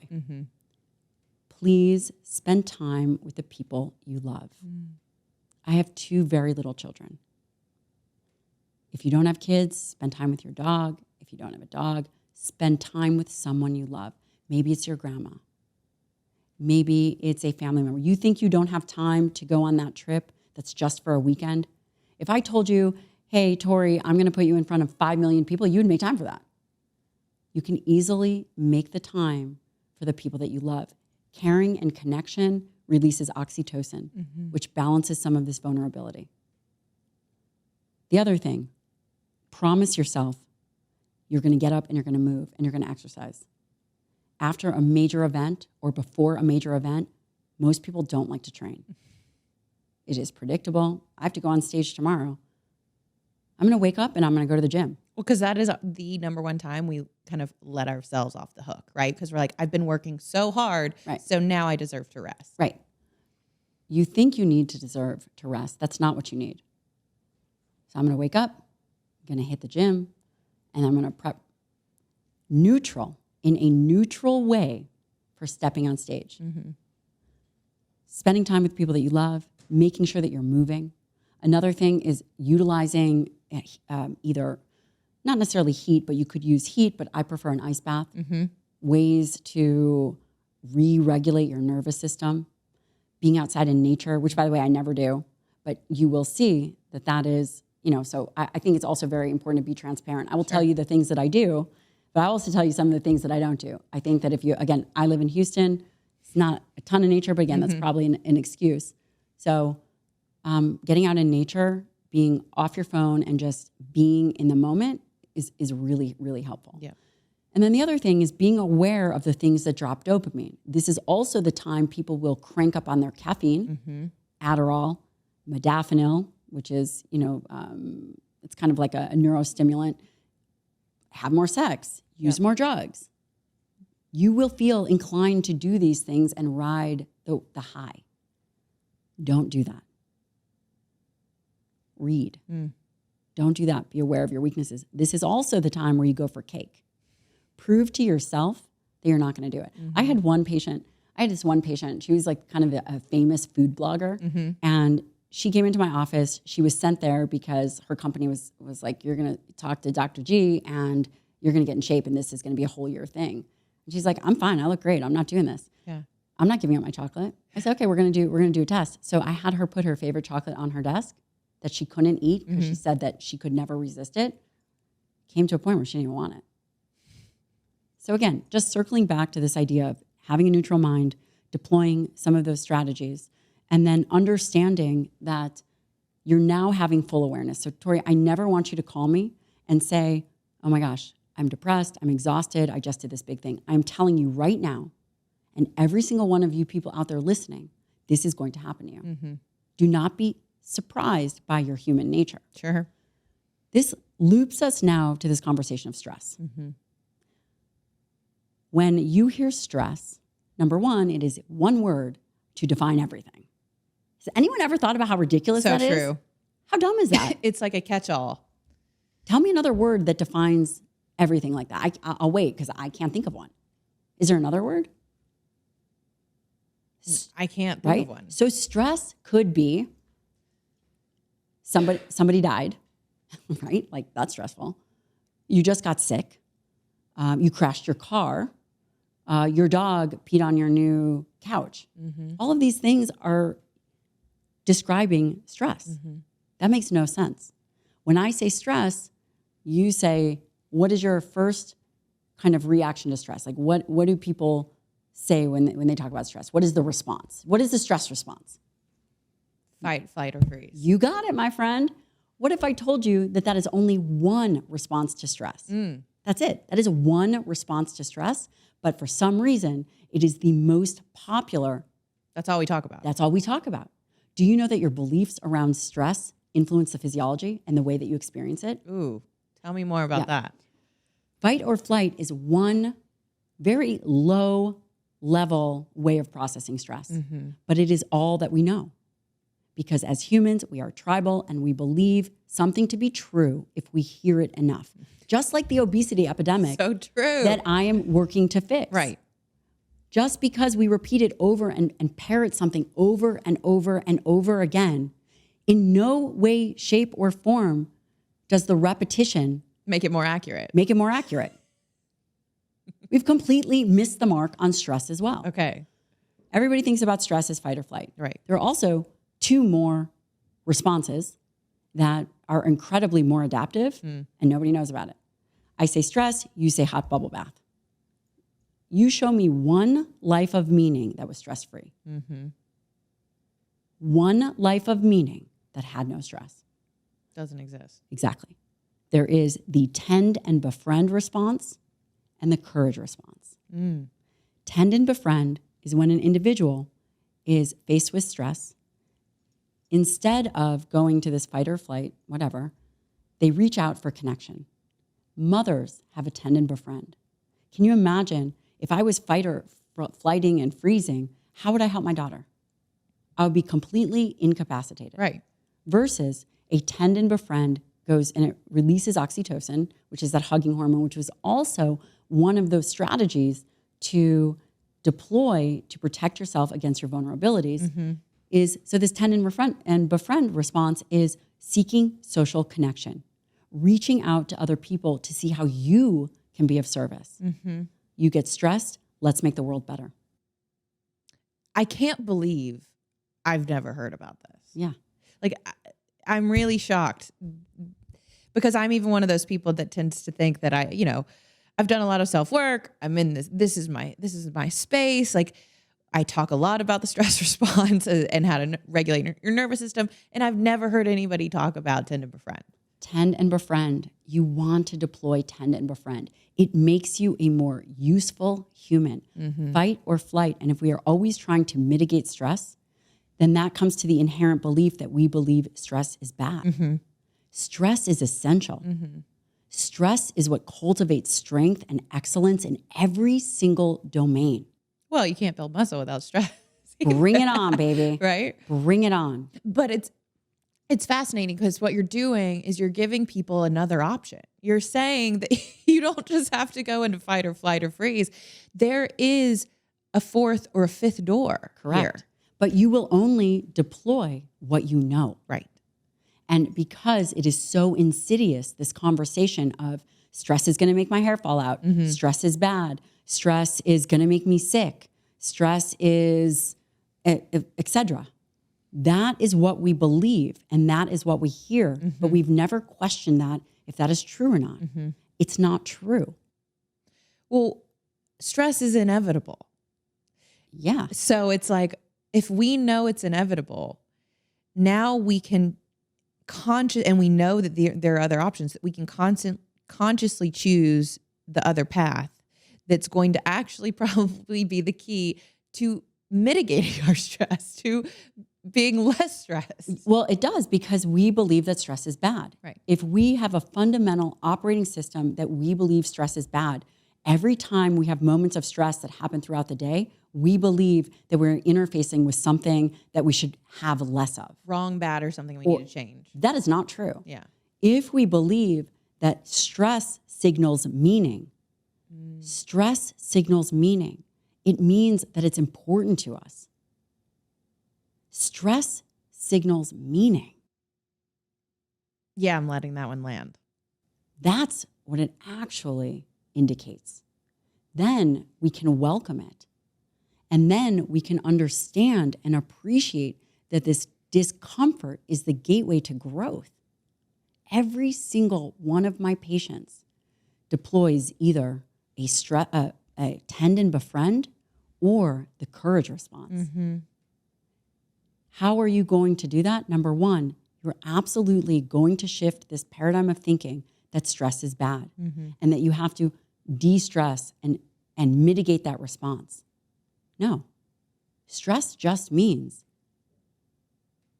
Speaker 2: Please spend time with the people you love. I have 2 very little children. If you don't have kids, spend time with your dog. If you don't have a dog, spend time with someone you love. Maybe it's your grandma. Maybe it's a family member. You think you don't have time to go on that trip that's just for a weekend? If I told you, hey, Tori, I'm going to put you in front of 5 million people, you would make time for that. You can easily make the time for the people that you love. Caring and connection releases oxytocin, which balances some of this vulnerability. The other thing, promise yourself you're going to get up and you're going to move and you're going to exercise. After a major event or before a major event, most people don't like to train. It is predictable. I have to go on stage tomorrow. I'm going to wake up and I'm going to go to the gym.
Speaker 1: Well, because that is the number one time we kind of let ourselves off the hook, right? Because we're like, I've been working so hard, so now I deserve to rest.
Speaker 2: Right. You think you need to deserve to rest. That's not what you need. So I'm going to wake up, I'm going to hit the gym, and I'm going to prep. Neutral in a neutral way for stepping on stage. Spending time with people that you love, making sure that you're moving. Another thing is utilizing either, not necessarily heat, but you could use heat, but I prefer an ice bath. Ways to re-regulate your nervous system. Being outside in nature, which by the way, I never do, but you will see that is, so I think it's also very important to be transparent. I will tell you the things that I do, but I'll also tell you some of the things that I don't do. I think that again, I live in Houston, it's not a ton of nature, but again, that's probably an excuse. So getting out in nature, being off your phone and just being in the moment is really, really helpful.
Speaker 1: Yeah.
Speaker 2: And then the other thing is being aware of the things that drop dopamine. This is also the time people will crank up on their caffeine, Adderall, modafinil, which is, it's kind of like a neurostimulant. Have more sex, use more drugs. You will feel inclined to do these things and ride the high. Don't do that. Read. Don't do that. Be aware of your weaknesses. This is also the time where you go for cake. Prove to yourself that you're not going to do it. I had this one patient. She was like kind of a famous food blogger. And she came into my office. She was sent there because her company was like, you're going to talk to Dr. G and you're going to get in shape and this is going to be a whole year thing. And she's like, I'm fine. I look great. I'm not doing this.
Speaker 1: Yeah.
Speaker 2: I'm not giving up my chocolate. I said, okay, we're going to do a test. So I had her put her favorite chocolate on her desk that she couldn't eat because she said that she could never resist it. Came to a point where she didn't even want it. So again, just circling back to this idea of having a neutral mind, deploying some of those strategies, and then understanding that you're now having full awareness. So Tori, I never want you to call me and say, oh my gosh, I'm depressed, I'm exhausted, I just did this big thing. I'm telling you right now, and every single one of you people out there listening, this is going to happen to you. Do not be surprised by your human nature.
Speaker 1: Sure.
Speaker 2: This loops us now to this conversation of stress. When you hear stress, number one, it is one word to define everything. Has anyone ever thought about how ridiculous that is?
Speaker 1: So true.
Speaker 2: How dumb is that?
Speaker 1: It's like a catch-all.
Speaker 2: Tell me another word that defines everything like that. I'll wait because I can't think of one. Is there another word?
Speaker 1: I can't think of one.
Speaker 2: So stress could be somebody died, right? Like that's stressful. You just got sick. You crashed your car. Your dog peed on your new couch. All of these things are describing stress. That makes no sense. When I say stress, you say, what is your first kind of reaction to stress? Like what do people say when they talk about stress? What is the response? What is the stress response?
Speaker 1: Fight, flight, or freeze.
Speaker 2: You got it, my friend. What if I told you that is only one response to stress? That's it. That is one response to stress. But for some reason, it is the most popular.
Speaker 1: That's all we talk about.
Speaker 2: That's all we talk about. Do you know that your beliefs around stress influence the physiology and the way that you experience it?
Speaker 1: Ooh, tell me more about that.
Speaker 2: Fight or flight is one very low level way of processing stress, but it is all that we know. Because as humans, we are tribal and we believe something to be true if we hear it enough. Just like the obesity epidemic
Speaker 1: So true.
Speaker 2: that I am working to fix.
Speaker 1: Right.
Speaker 2: Just because we repeat it over and parrot something over and over and over again, in no way, shape, or form does the repetition
Speaker 1: Make it more accurate.
Speaker 2: make it more accurate. We've completely missed the mark on stress as well.
Speaker 1: Okay.
Speaker 2: Everybody thinks about stress as fight or flight.
Speaker 1: Right.
Speaker 2: There are also two more responses that are incredibly more adaptive and nobody knows about it. I say stress, you say hot bubble bath. You show me one life of meaning that was stress-free. One life of meaning that had no stress.
Speaker 1: Doesn't exist.
Speaker 2: Exactly. There is the tend and befriend response and the courage response. Tend and befriend is when an individual is faced with stress. Instead of going to this fight or flight, whatever, they reach out for connection. Mothers have a tend and befriend. Can you imagine if I was flighting and freezing, how would I help my daughter? I would be completely incapacitated.
Speaker 1: Right.
Speaker 2: Versus a tend and befriend goes and it releases oxytocin, which is that hugging hormone, which was also one of those strategies to deploy to protect yourself against your vulnerabilities is, so this tend and befriend response is seeking social connection, reaching out to other people to see how you can be of service. You get stressed, let's make the world better.
Speaker 1: I can't believe I've never heard about this.
Speaker 2: Yeah.
Speaker 1: Like, I'm really shocked because I'm even one of those people that tends to think that I've done a lot of self-work. I'm in this is my space. Like, I talk a lot about the stress response and how to regulate your nervous system. And I've never heard anybody talk about tend and befriend.
Speaker 2: Tend and befriend. You want to deploy tend and befriend. It makes you a more useful human. Fight or flight. And if we are always trying to mitigate stress, then that comes to the inherent belief that we believe stress is bad. Stress is essential. Stress is what cultivates strength and excellence in every single domain.
Speaker 1: Well, you can't build muscle without stress.
Speaker 2: Bring it on, baby.
Speaker 1: Right?
Speaker 2: Bring it on.
Speaker 1: But it's fascinating because what you're doing is you're giving people another option. You're saying that you don't just have to go into fight or flight or freeze. There is a fourth or a fifth door.
Speaker 2: Correct.
Speaker 1: Here.
Speaker 2: But you will only deploy what you know.
Speaker 1: Right.
Speaker 2: And because it is so insidious, this conversation of stress is going to make my hair fall out. Stress is bad. Stress is going to make me sick. Stress is, etc. That is what we believe, and that is what we hear. But we've never questioned that, if that is true or not. It's not true.
Speaker 1: Well, stress is inevitable.
Speaker 2: Yeah.
Speaker 1: So it's like, if we know it's inevitable, now we can and we know that there are other options, that we can consciously choose the other path that's going to actually probably be the key to mitigating our stress, to being less stressed.
Speaker 2: Well, it does, because we believe that stress is bad.
Speaker 1: Right.
Speaker 2: If we have a fundamental operating system that we believe stress is bad, every time we have moments of stress that happen throughout the day, we believe that we're interfacing with something that we should have less of.
Speaker 1: Wrong, bad, or something we need to change.
Speaker 2: That is not true.
Speaker 1: Yeah.
Speaker 2: If we believe that stress signals meaning, stress signals meaning, it means that it's important to us. Stress signals meaning.
Speaker 1: Yeah, I'm letting that one land.
Speaker 2: That's what it actually indicates. Then we can welcome it. And then we can understand and appreciate that this discomfort is the gateway to growth. Every single one of my patients deploys either a tend and befriend or the courage response. How are you going to do that? Number one, you're absolutely going to shift this paradigm of thinking that stress is bad and that you have to de-stress and mitigate that response. No. Stress just means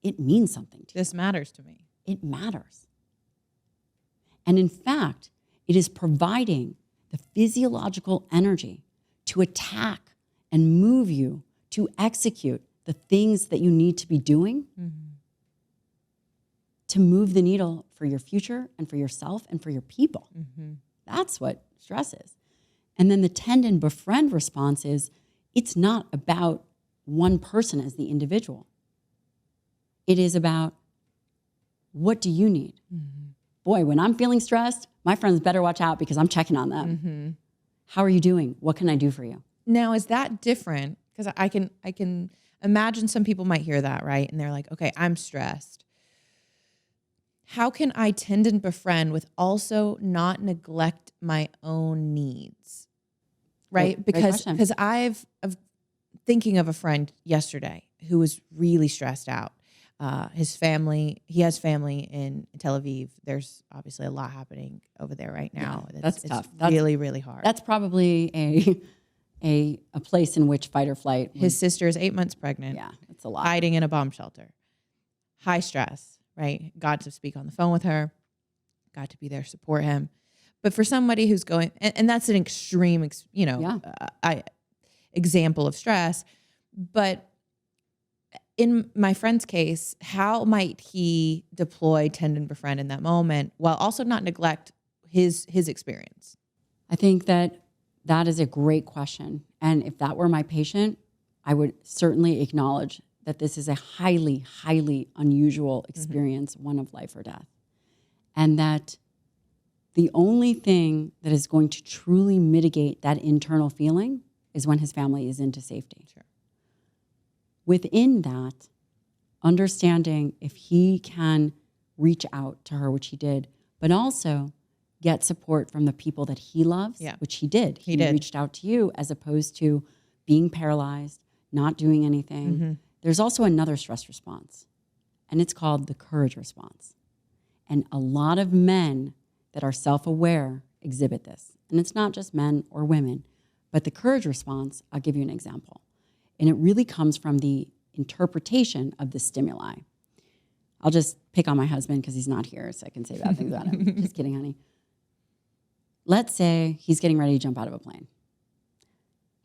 Speaker 2: it means something to you.
Speaker 1: This matters to me.
Speaker 2: It matters. And in fact, it is providing the physiological energy to attack and move you to execute the things that you need to be doing to move the needle for your future and for yourself and for your people. That's what stress is. And then the tend and befriend response is, it's not about one person as the individual. It is about, what do you need? Boy, when I'm feeling stressed, my friends better watch out because I'm checking on them. How are you doing? What can I do for you?
Speaker 1: Now, is that different? Because I can imagine some people might hear that, right? And they're like, okay, I'm stressed. How can I tend and befriend with also not neglect my own needs? Right? Because I've thinking of a friend yesterday who was really stressed out. He has family in Tel Aviv. There's obviously a lot happening over there right now.
Speaker 2: Yeah, that's tough.
Speaker 1: That's really, really hard.
Speaker 2: That's probably a place in which fight or flight.
Speaker 1: His sister is 8 months pregnant.
Speaker 2: Yeah, it's a lot.
Speaker 1: Hiding in a bomb shelter. High stress, right? Got to speak on the phone with her. Got to be there, support him. But for somebody who's going, and that's an extreme, example of stress. But in my friend's case, how might he deploy tend and befriend in that moment while also not neglect his experience?
Speaker 2: I think that That is a great question. And if that were my patient, I would certainly acknowledge that this is a highly, highly unusual experience, one of life or death. And that the only thing that is going to truly mitigate that internal feeling is when his family is into safety.
Speaker 1: Sure.
Speaker 2: Within that, understanding if he can reach out to her, which he did, but also get support from the people that he loves, which he did. He
Speaker 1: did.
Speaker 2: Reached out to you as opposed to being paralyzed, not doing anything. There's also another stress response, and it's called the courage response. And a lot of men that are self-aware exhibit this. And it's not just men or women, but the courage response, I'll give you an example. And it really comes from the interpretation of the stimuli. I'll just pick on my husband because he's not here, so I can say bad things about him. Just kidding, honey. Let's say he's getting ready to jump out of a plane.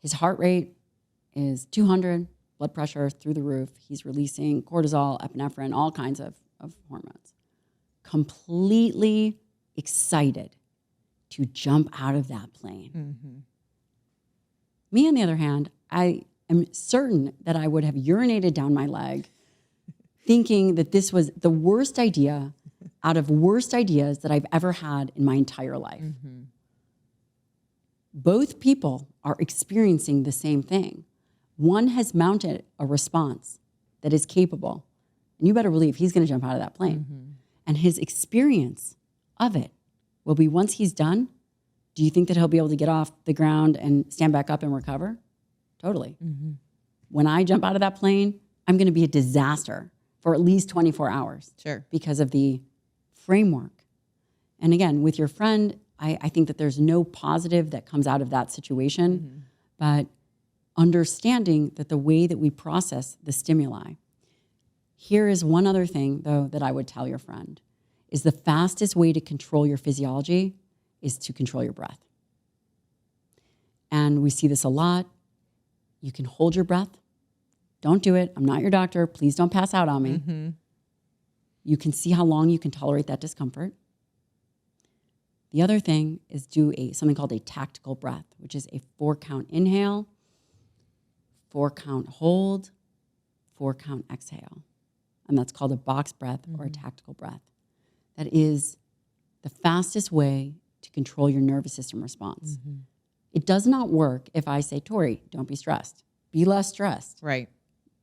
Speaker 2: His heart rate is 200, blood pressure through the roof. He's releasing cortisol, epinephrine, all kinds of hormones. Completely excited to jump out of that plane. Me, on the other hand, I am certain that I would have urinated down my leg thinking that this was the worst idea out of worst ideas that I've ever had in my entire life. Both people are experiencing the same thing. One has mounted a response that is capable, and you better believe he's going to jump out of that plane. And his experience of it will be, once he's done, do you think that he'll be able to get off the ground and stand back up and recover? Totally. When I jump out of that plane, I'm going to be a disaster for at least 24 hours.
Speaker 1: Sure.
Speaker 2: Because of the framework. And again, with your friend, I think that there's no positive that comes out of that situation, but understanding that the way that we process the stimuli. Here is one other thing, though, that I would tell your friend, is the fastest way to control your physiology is to control your breath. And we see this a lot. You can hold your breath. Don't do it. I'm not your doctor. Please don't pass out on me. You can see how long you can tolerate that discomfort. The other thing is do something called a tactical breath, which is a 4-count inhale, 4-count hold, 4-count exhale. And that's called a box breath or a tactical breath. That is the fastest way to control your nervous system response. It does not work if I say, Tori, don't be stressed. Be less stressed.
Speaker 1: Right.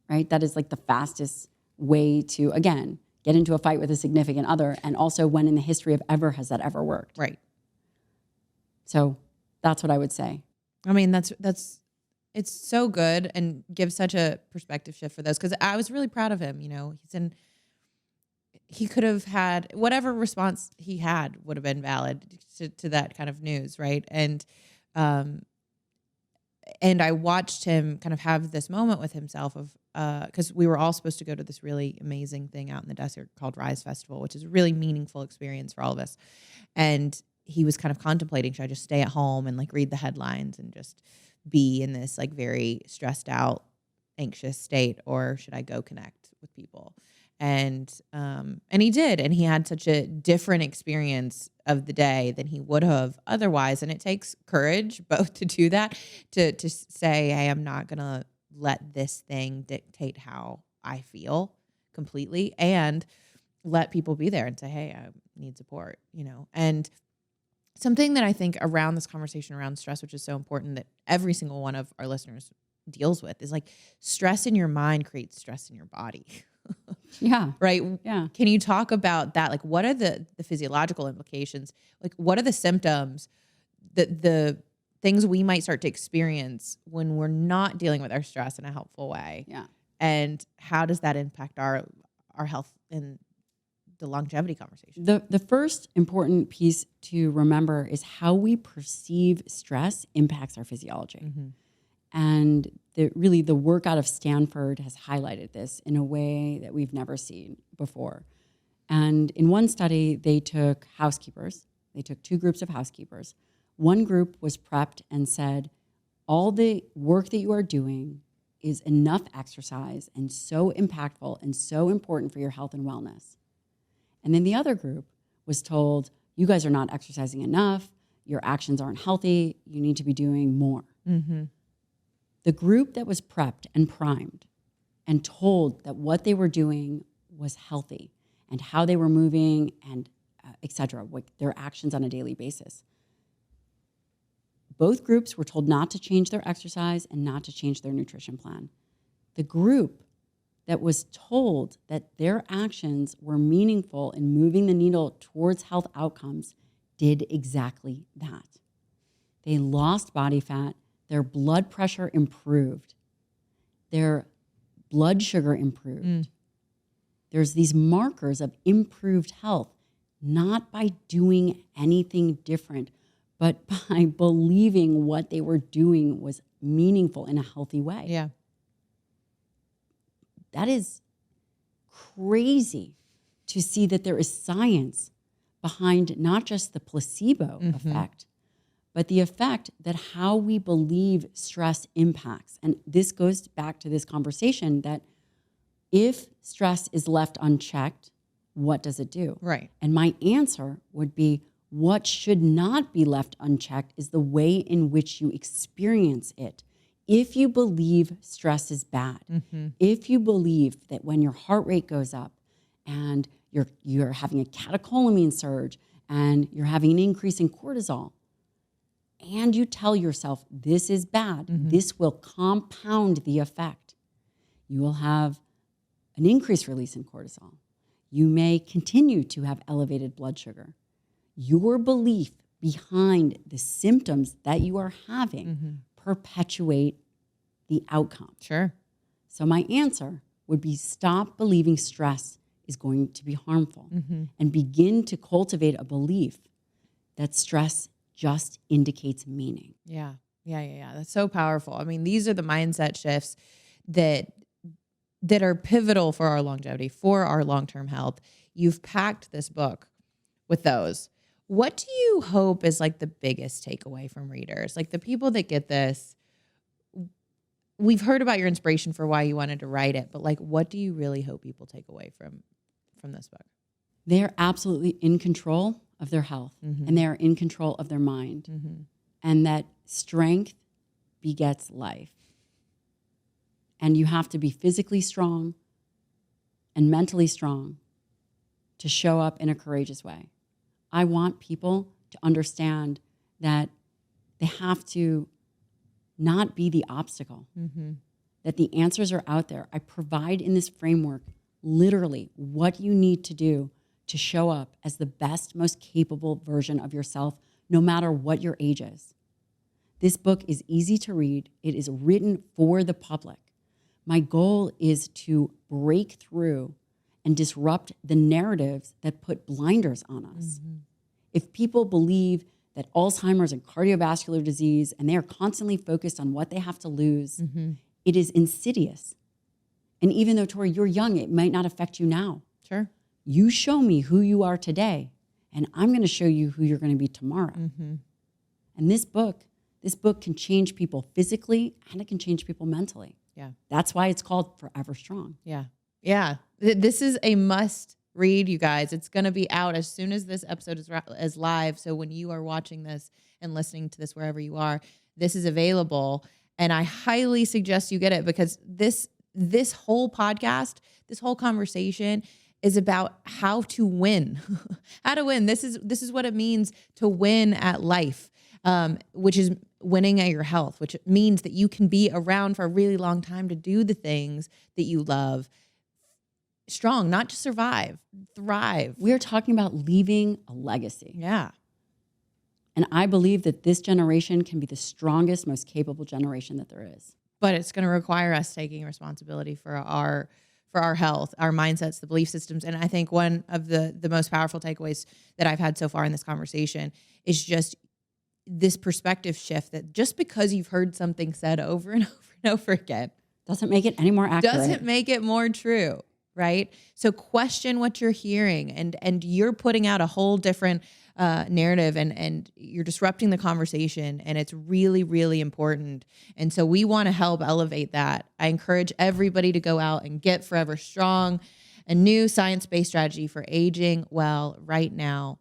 Speaker 2: That is like the fastest way to, again, get into a fight with a significant other, and also when in the history of ever has that ever worked.
Speaker 1: Right.
Speaker 2: So that's what I would say.
Speaker 1: I mean, it's so good and gives such a perspective shift for those, because I was really proud of him. He could have had whatever response he had would have been valid to that kind of news, right? And I watched him kind of have this moment with himself of, because we were all supposed to go to this really amazing thing out in the desert called Rise Festival, which is a really meaningful experience for all of us. And he was kind of contemplating, should I just stay at home and read the headlines and just be in this very stressed out, anxious state, or should I go connect with people? And he did, and he had such a different experience of the day than he would have otherwise. And it takes courage both to do that, to say, hey, I'm not gonna let this thing dictate how I feel completely, and let people be there and say, hey, I need support, And something that I think around this conversation around stress, which is so important that every single one of our listeners deals with, is stress in your mind creates stress in your body.
Speaker 2: Yeah.
Speaker 1: Right?
Speaker 2: Yeah.
Speaker 1: Can you talk about that? What are the physiological implications? What are the symptoms, the things we might start to experience when we're not dealing with our stress in a helpful way?
Speaker 2: Yeah.
Speaker 1: And how does that impact our health in the longevity conversation?
Speaker 2: The first important piece to remember is how we perceive stress impacts our physiology. And the work out of Stanford has highlighted this in a way that we've never seen before. And in one study, they took housekeepers. They took 2 groups of housekeepers. One group was prepped and said, all the work that you are doing is enough exercise and so impactful and so important for your health and wellness. And then the other group was told, you guys are not exercising enough. your actions aren't healthy. You need to be doing more. The group that was prepped and primed and told that what they were doing was healthy and how they were moving and et cetera, like their actions on a daily basis. Both groups were told not to change their exercise and not to change their nutrition plan. The group that was told that their actions were meaningful in moving the needle towards health outcomes did exactly that. They lost body fat, their blood pressure improved, their blood sugar improved. There's these markers of improved health, not by doing anything different, but by believing what they were doing was meaningful in a healthy way.
Speaker 1: Yeah.
Speaker 2: That is crazy to see that there is science behind not just the placebo effect, but the effect that how we believe stress impacts. And this goes back to this conversation that if stress is left unchecked, what does it do?
Speaker 1: Right.
Speaker 2: And my answer would be what should not be left unchecked is the way in which you experience it. If you believe stress is bad, if you believe that when your heart rate goes up and you're having a catecholamine surge and you're having an increase in cortisol, and you tell yourself this is bad, this will compound the effect. You will have an increased release in cortisol. You may continue to have elevated blood sugar. Your belief behind the symptoms that you are having perpetuate the outcome.
Speaker 1: Sure.
Speaker 2: So my answer would be stop believing stress is going to be harmful and begin to cultivate a belief that stress just indicates meaning.
Speaker 1: Yeah. That's so powerful. I mean, these are the mindset shifts that are pivotal for our longevity, for our long-term health. You've packed this book with those. What do you hope is like the biggest takeaway from readers? Like the people that get this, we've heard about your inspiration for why you wanted to write it, but like, what do you really hope people take away from this book?
Speaker 2: They're absolutely in control of their health and they're in control of their mind, and that strength begets life. And you have to be physically strong and mentally strong to show up in a courageous way. I want people to understand that they have to not be the obstacle, that the answers are out there. I provide in this framework literally what you need to do to show up as the best, most capable version of yourself, no matter what your age is. This book is easy to read. It is written for the public. My goal is to break through and disrupt the narratives that put blinders on us. If people believe that Alzheimer's and cardiovascular disease, and they are constantly focused on what they have to lose, it is insidious. And even though, Tori, you're young, it might not affect you now.
Speaker 1: Sure.
Speaker 2: You show me who you are today, and I'm going to show you who you're going to be tomorrow. And this book can change people physically, and it can change people mentally.
Speaker 1: Yeah.
Speaker 2: That's why it's called Forever Strong.
Speaker 1: Yeah. This is a must read, you guys. It's going to be out as soon as this episode is live. So when you are watching this and listening to this wherever you are, this is available. And I highly suggest you get it, because this whole podcast, this whole conversation is about how to win. How to win. This is what it means to win at life, which is winning at your health, which means that you can be around for a really long time to do the things that you love. Strong, not just survive, thrive.
Speaker 2: We're talking about leaving a legacy.
Speaker 1: Yeah.
Speaker 2: And I believe that this generation can be the strongest, most capable generation that there is.
Speaker 1: But it's going to require us taking responsibility for our health, our mindsets, the belief systems. And I think one of the most powerful takeaways that I've had so far in this conversation is just this perspective shift that just because you've heard something said over and over and over again
Speaker 2: doesn't make it any more accurate.
Speaker 1: Doesn't make it more true, right? So question what you're hearing, and you're putting out a whole different narrative, and you're disrupting the conversation, and it's really, really important. And so we want to help elevate that. I encourage everybody to go out and get Forever Strong, a new science-based strategy for aging well right now.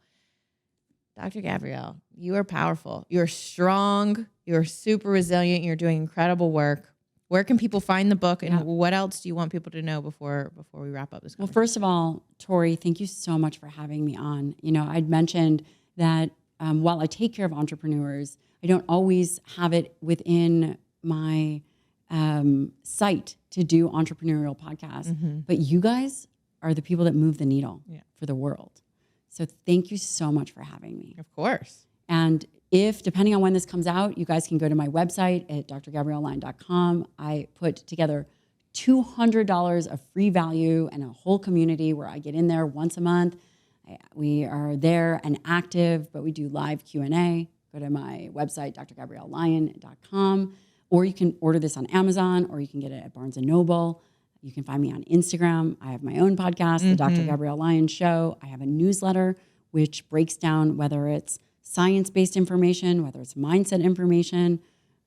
Speaker 1: Dr. Gabrielle, you are powerful. You're strong. You're super resilient. You're doing incredible work. Where can people find the book, and what else do you want people to know before we wrap up this conversation?
Speaker 2: Well, first of all, Tori, thank you so much for having me on. I'd mentioned that while I take care of entrepreneurs, I don't always have it within my site to do entrepreneurial podcasts. Mm-hmm. But you guys are the people that move the needle for the world. So thank you so much for having me.
Speaker 1: Of course.
Speaker 2: And depending on when this comes out, you guys can go to my website at drgabriellelyon.com. I put together $200 of free value and a whole community where I get in there once a month. We are there and active, but we do live Q&A. Go to my website, drgabriellelyon.com, or you can order this on Amazon, or you can get it at Barnes & Noble. You can find me on Instagram. I have my own podcast, The Dr. Gabrielle Lyon Show. I have a newsletter which breaks down whether it's science-based information, whether it's mindset information.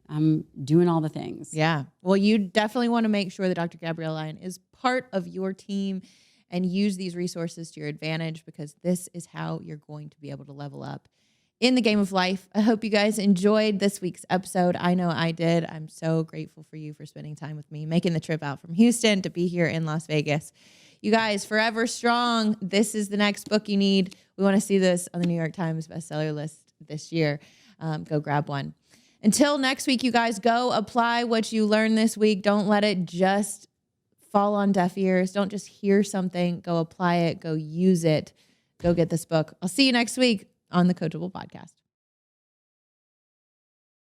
Speaker 2: I'm doing all the things.
Speaker 1: Yeah. Well, you definitely want to make sure that Dr. Gabrielle Lyon is part of your team and use these resources to your advantage, because this is how you're going to be able to level up in the game of life. I hope you guys enjoyed this week's episode. I know I did. I'm so grateful for you for spending time with me, making the trip out from Houston to be here in Las Vegas. You guys, Forever Strong. This is the next book you need. We want to see this on the New York Times bestseller list this year. Go grab one. Until next week, you guys, go apply what you learned this week. Don't let it just fall on deaf ears. Don't just hear something. Go apply it. Go use it. Go get this book. I'll see you next week on the Coachable Podcast.